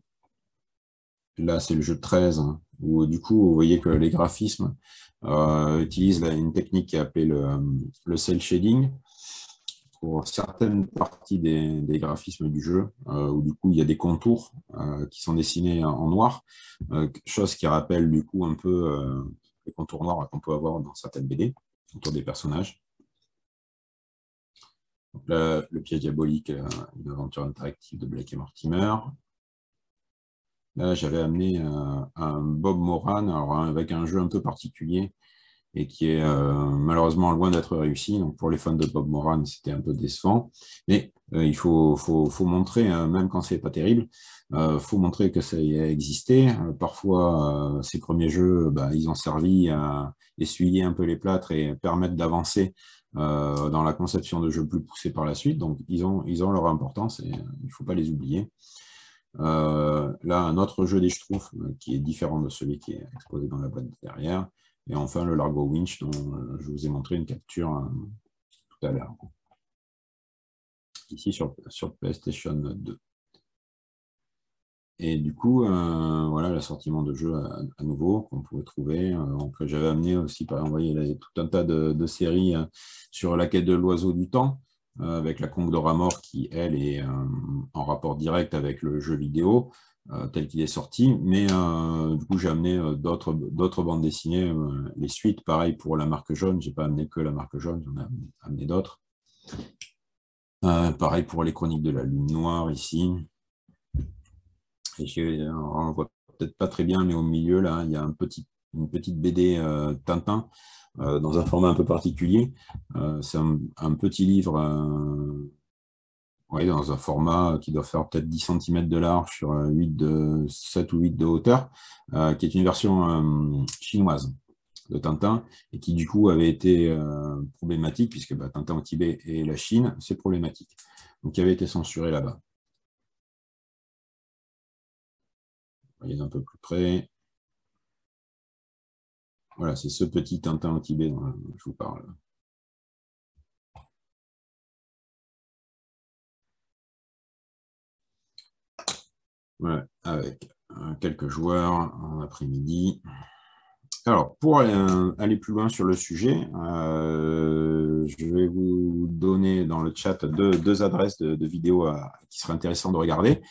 Là, c'est le jeu 13, où du coup, vous voyez que les graphismes utilisent une technique qui est appelée le cel shading pour certaines parties des graphismes du jeu, où du coup, il y a des contours qui sont dessinés en noir, chose qui rappelle du coup un peu les contours noirs qu'on peut avoir dans certaines BD autour des personnages. Donc là, le piège diabolique, une aventure interactive de Blake et Mortimer. Là, j'avais amené un Bob Moran, alors, avec un jeu un peu particulier et qui est malheureusement loin d'être réussi. Donc, pour les fans de Bob Moran, c'était un peu décevant. Mais il faut montrer, même quand c'est pas terrible, il faut montrer que ça a existé. Parfois, ces premiers jeux, ils ont servi à essuyer un peu les plâtres et permettre d'avancer dans la conception de jeux plus poussés par la suite. Donc, ils ont leur importance et il ne faut pas les oublier. Là, un autre jeu des Schtroumpfs qui est différent de celui qui est exposé dans la boîte derrière. Et enfin, le Largo Winch dont je vous ai montré une capture tout à l'heure. Ici sur PlayStation 2. Et du coup, voilà l'assortiment de jeux à nouveau qu'on pouvait trouver. J'avais amené aussi, par exemple, il y avait tout un tas de séries sur la quête de l'oiseau du temps, avec la Conque de Ramor qui, elle, est en rapport direct avec le jeu vidéo tel qu'il est sorti. Mais du coup, j'ai amené d'autres bandes dessinées, les suites, pareil pour la marque jaune. Je n'ai pas amené que la marque jaune, j'en ai amené d'autres. Pareil pour les Chroniques de la Lune Noire ici. Et on ne voit peut-être pas très bien, mais au milieu, là, il y a une petite BD Tintin dans un format un peu particulier. C'est un petit livre dans un format qui doit faire peut-être 10 cm de large sur 7 ou 8 de hauteur, qui est une version chinoise de Tintin, et qui du coup avait été problématique, puisque Tintin au Tibet et la Chine, c'est problématique. Donc il avait été censuré là-bas. Vous voyez d'un peu plus près. Voilà, c'est ce petit Tintin au Tibet dont je vous parle. Voilà, avec quelques joueurs en après-midi. Alors, pour aller plus loin sur le sujet, je vais vous donner dans le chat deux adresses de vidéos qui seraient intéressantes de regarder.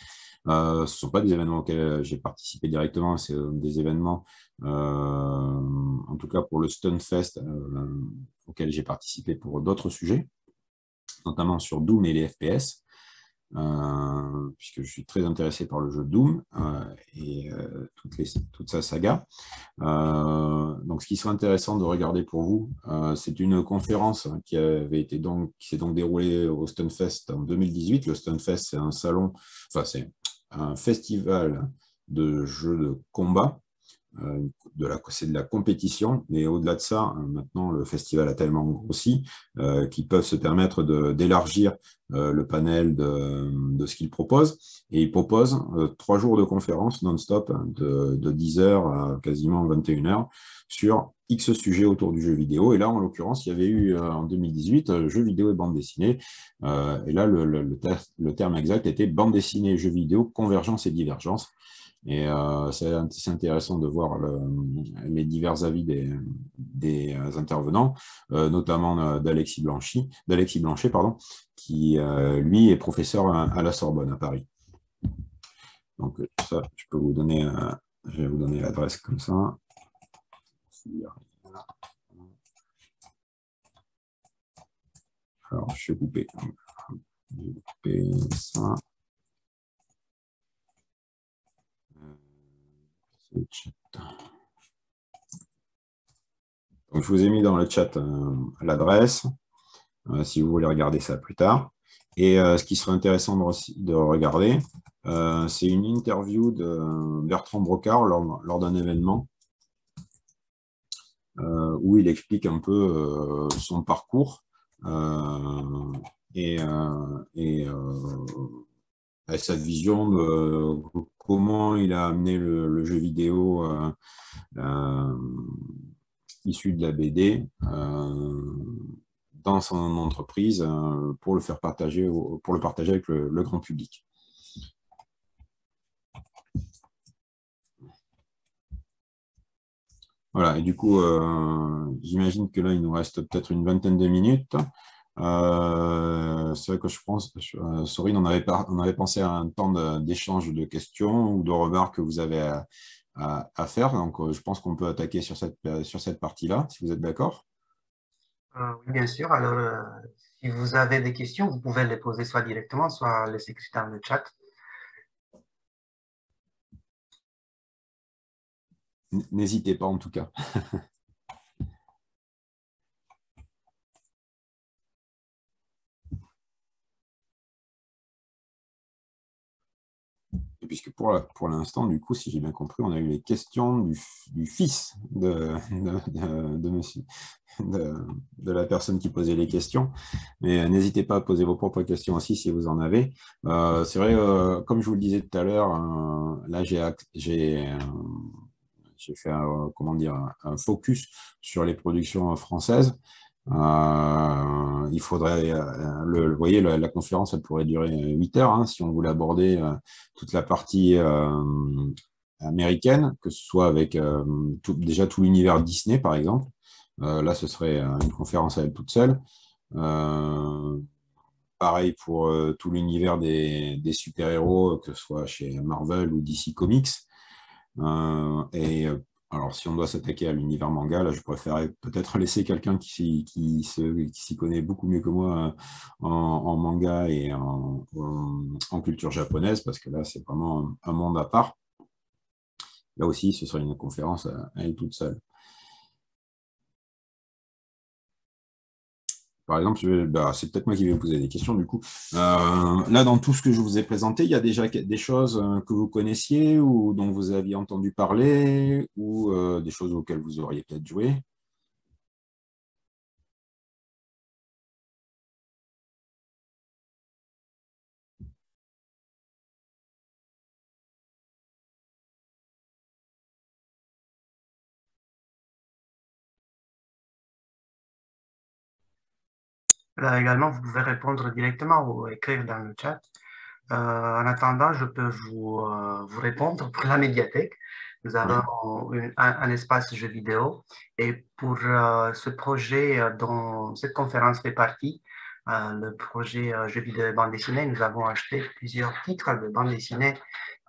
Ce ne sont pas des événements auxquels j'ai participé directement, c'est des événements, en tout cas pour le Stunfest, auquel j'ai participé pour d'autres sujets, notamment sur Doom et les FPS. Puisque je suis très intéressé par le jeu Doom et toute sa saga. Donc, ce qui serait intéressant de regarder pour vous, c'est une conférence qui s'est donc déroulée au Stunfest en 2018. Le Stunfest, c'est un salon, enfin, c'est un festival de jeux de combat. C'est de la compétition, mais au-delà de ça, maintenant le festival a tellement grossi qu'ils peuvent se permettre d'élargir le panel de ce qu'ils proposent, et ils proposent 3 jours de conférences non-stop de 10h à quasiment 21h sur X sujets autour du jeu vidéo. Et là, en l'occurrence, il y avait eu en 2018 jeux vidéo et bande dessinée, et là le terme exact était bande dessinée, jeux vidéo, convergence et divergence. Et c'est intéressant de voir les divers avis des intervenants, notamment d'Alexis Blanchet, pardon, qui, lui, est professeur à la Sorbonne, à Paris. Donc, ça, je vais vous donner l'adresse comme ça. Alors, je vais couper. Je vais couper ça. Donc, je vous ai mis dans le chat l'adresse, si vous voulez regarder ça plus tard. Et ce qui serait intéressant de regarder, c'est une interview de Bertrand Brocard lors d'un événement où il explique un peu son parcours et sa vision de comment il a amené le jeu vidéo issu de la BD dans son entreprise pour le partager avec le grand public. Voilà, et du coup, j'imagine que là, il nous reste peut-être une vingtaine de minutes. C'est vrai que je pense, Sorine, on avait pensé à un temps d'échange de questions ou de remarques que vous avez à faire. Donc, je pense qu'on peut attaquer sur cette partie-là, si vous êtes d'accord. Oui, bien sûr. Alors, si vous avez des questions, vous pouvez les poser soit directement, soit les écrire dans le chat. N'hésitez pas, en tout cas. Puisque pour l'instant, du coup, si j'ai bien compris, on a eu les questions du fils de la personne qui posait les questions. Mais n'hésitez pas à poser vos propres questions aussi si vous en avez. C'est vrai, comme je vous le disais tout à l'heure, là, j'ai fait un focus sur les productions françaises. Il faudrait, vous voyez, la conférence, elle pourrait durer 8 heures, hein, si on voulait aborder toute la partie américaine, que ce soit avec déjà tout l'univers Disney, par exemple. Là, ce serait une conférence à elle toute seule. Pareil pour tout l'univers des super-héros, que ce soit chez Marvel ou DC Comics. Alors, si on doit s'attaquer à l'univers manga, là, je préférerais peut-être laisser quelqu'un qui s'y connaît beaucoup mieux que moi en manga et en culture japonaise, parce que là, c'est vraiment un monde à part. Là aussi, ce serait une conférence à elle toute seule. Par exemple, c'est peut-être moi qui vais vous poser des questions du coup. Là, dans tout ce que je vous ai présenté, il y a déjà des choses que vous connaissiez ou dont vous aviez entendu parler ou des choses auxquelles vous auriez peut-être joué? Là également, vous pouvez répondre directement ou écrire dans le chat. En attendant, je peux vous répondre pour la médiathèque. Nous avons un espace jeux vidéo et pour ce projet dont cette conférence fait partie, le projet jeux vidéo et bande dessinée, nous avons acheté plusieurs titres de bande dessinée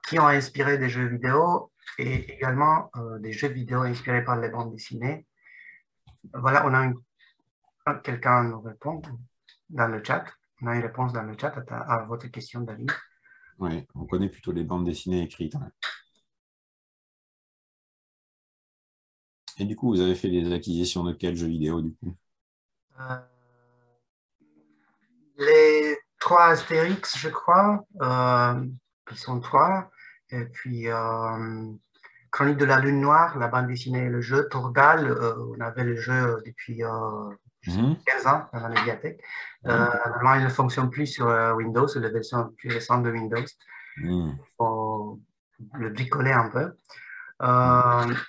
qui ont inspiré des jeux vidéo et également des jeux vidéo inspirés par les bandes dessinées. Voilà, on a quelqu'un nous répond dans le chat. On a une réponse dans le chat à votre question, David. Oui, on connaît plutôt les bandes dessinées écrites. Hein. Et du coup, vous avez fait des acquisitions de quels jeux vidéo du coup? Les 3 Astérix, je crois, qui sont 3. Et puis Chronique de la Lune Noire, la bande dessinée et le jeu. Torgal, on avait le jeu depuis 15 ans dans la médiathèque. Normalement, il ne fonctionne plus sur Windows, c'est la version plus récente de Windows. Il faut le bricoler un peu.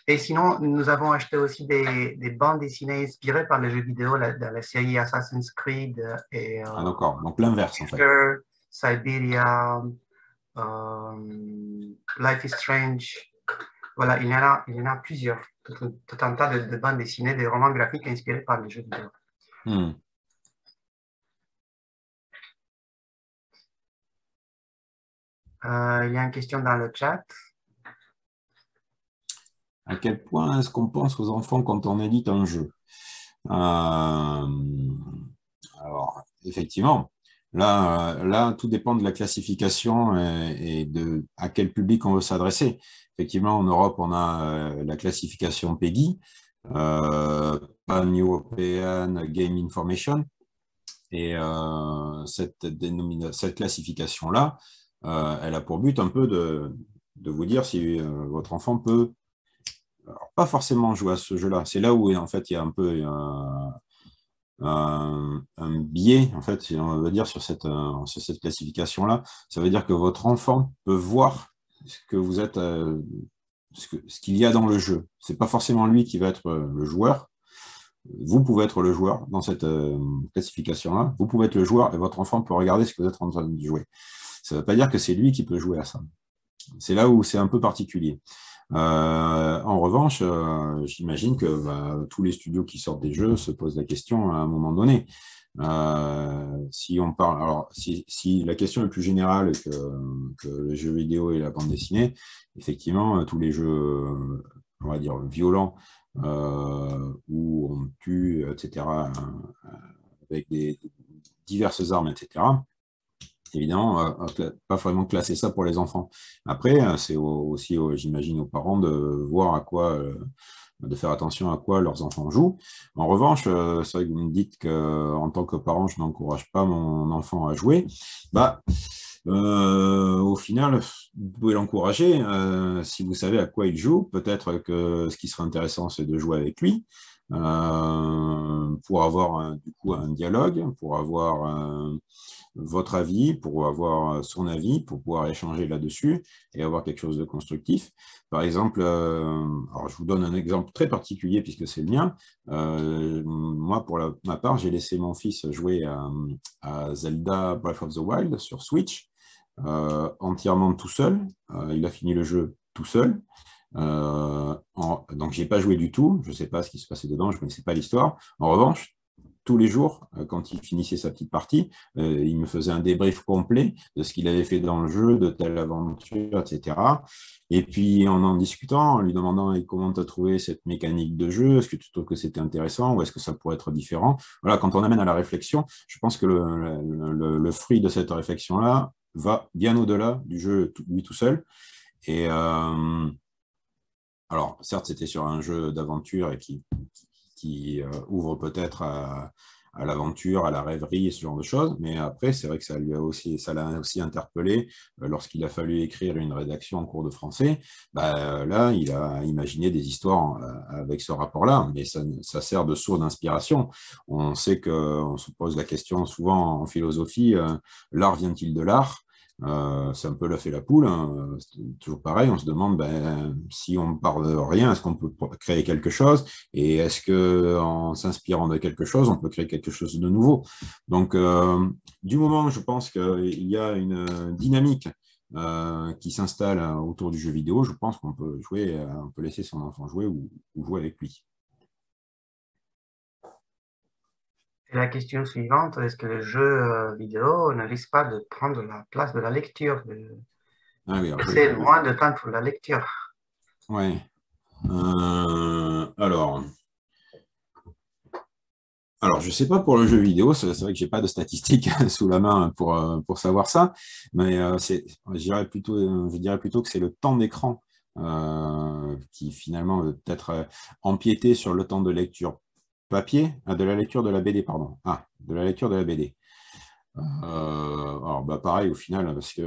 Et sinon, nous avons acheté aussi des bandes dessinées inspirées par les jeux vidéo dans la série Assassin's Creed et Ah d'accord, donc l'inverse en fait. Siberia, Life is Strange. Voilà, il y en a plusieurs. Tout un tas de bandes dessinées, des romans graphiques inspirés par les jeux vidéo. Il y a une question dans le chat. À quel point est-ce qu'on pense aux enfants quand on édite un jeu? Alors, effectivement, là, tout dépend de la classification et de à quel public on veut s'adresser. Effectivement, en Europe, on a la classification PEGI, Pan-European Game Information, et cette classification-là, elle a pour but un peu de vous dire si votre enfant peut pas forcément jouer à ce jeu-là. C'est là où en fait il y a un peu un biais, en fait, on va dire, sur cette classification-là. Ça veut dire que votre enfant peut voir ce que vous êtes, ce qu'il y a dans le jeu. C'est pas forcément lui qui va être le joueur. Vous pouvez être le joueur dans cette classification-là. Vous pouvez être le joueur et votre enfant peut regarder ce que vous êtes en train de jouer. Ça ne veut pas dire que c'est lui qui peut jouer à ça. C'est là où c'est un peu particulier. En revanche, j'imagine que tous les studios qui sortent des jeux se posent la question à un moment donné. Si on parle, alors si la question est plus générale que les jeux vidéo et la bande dessinée, effectivement, tous les jeux, on va dire, violents, où on tue, etc., avec des diverses armes, etc., évidemment, pas vraiment classer ça pour les enfants. Après, c'est aussi, j'imagine, aux parents de voir à quoi, de faire attention à quoi leurs enfants jouent. En revanche, c'est vrai que vous me dites qu'en tant que parent, je n'encourage pas mon enfant à jouer. Au final, vous pouvez l'encourager si vous savez à quoi il joue. Peut-être que ce qui serait intéressant, c'est de jouer avec lui. pour avoir du coup un dialogue, pour avoir votre avis, pour avoir son avis, pour pouvoir échanger là-dessus et avoir quelque chose de constructif. Par exemple, alors je vous donne un exemple très particulier puisque c'est le mien. Moi, pour ma part, j'ai laissé mon fils jouer à Zelda Breath of the Wild sur Switch, entièrement tout seul. Il a fini le jeu tout seul. Donc, je n'ai pas joué du tout. Je ne sais pas ce qui se passait dedans. Je ne connaissais pas l'histoire. En revanche, tous les jours, quand il finissait sa petite partie, il me faisait un débrief complet de ce qu'il avait fait dans le jeu, de telle aventure, etc. Et puis, en discutant, en lui demandant comment tu as trouvé cette mécanique de jeu, est-ce que tu trouves que c'était intéressant ou est-ce que ça pourrait être différent? Voilà, quand on amène à la réflexion, je pense que le fruit de cette réflexion-là va bien au-delà du jeu lui tout seul. Et alors, certes, c'était sur un jeu d'aventure et qui ouvre peut-être à l'aventure, à la rêverie, ce genre de choses. Mais après, c'est vrai que ça l'a aussi interpellé lorsqu'il a fallu écrire une rédaction en cours de français. Bah, là, il a imaginé des histoires avec ce rapport-là, mais ça sert de source d'inspiration. On sait qu'on se pose la question souvent en philosophie, l'art vient-il de l'art? C'est un peu l'œuf et la poule, hein. Toujours pareil, on se demande si on ne part de rien, est-ce qu'on peut créer quelque chose et est-ce qu'en s'inspirant de quelque chose, on peut créer quelque chose de nouveau. Donc, du moment où je pense qu'il y a une dynamique qui s'installe autour du jeu vidéo, je pense qu'on peut jouer, on peut laisser son enfant jouer ou jouer avec lui. Et la question suivante, est-ce que le jeu vidéo ne risque pas de prendre la place de la lecture, Ah oui, c'est moins de temps pour la lecture? Oui. Alors, je ne sais pas pour le jeu vidéo, c'est vrai que je n'ai pas de statistiques sous la main pour savoir ça, mais je dirais plutôt que c'est le temps d'écran qui finalement veut peut-être empiéter sur le temps de lecture papier, de la lecture de la BD, pardon. Ah, de la lecture de la BD. Alors, pareil au final, parce que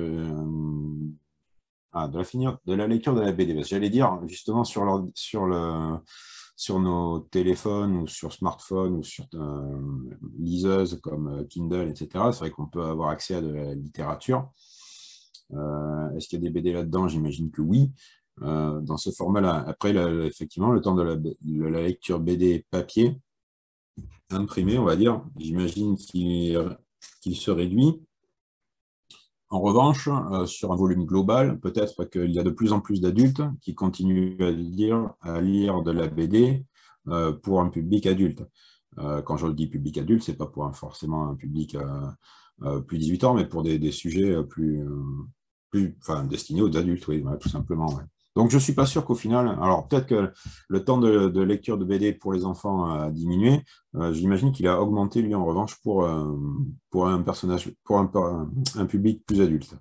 de la lecture de la BD, parce que j'allais dire justement sur nos téléphones ou sur smartphones ou sur liseuses comme Kindle, etc. C'est vrai qu'on peut avoir accès à de la littérature. Est-ce qu'il y a des BD là-dedans? J'imagine que oui. Dans ce format-là. Après, effectivement, le temps de la lecture BD papier, imprimé, on va dire, j'imagine qu'il se réduit. En revanche, sur un volume global, peut-être qu'il y a de plus en plus d'adultes qui continuent à lire de la BD pour un public adulte. Quand je dis public adulte, ce n'est pas pour forcément un public plus 18 ans, mais pour des sujets destinés aux adultes, oui, voilà, tout simplement. Ouais. Donc, je ne suis pas sûr qu'au final, alors peut-être que le temps de lecture de BD pour les enfants a diminué. J'imagine qu'il a augmenté, lui, en revanche, pour un personnage, pour un public plus adulte.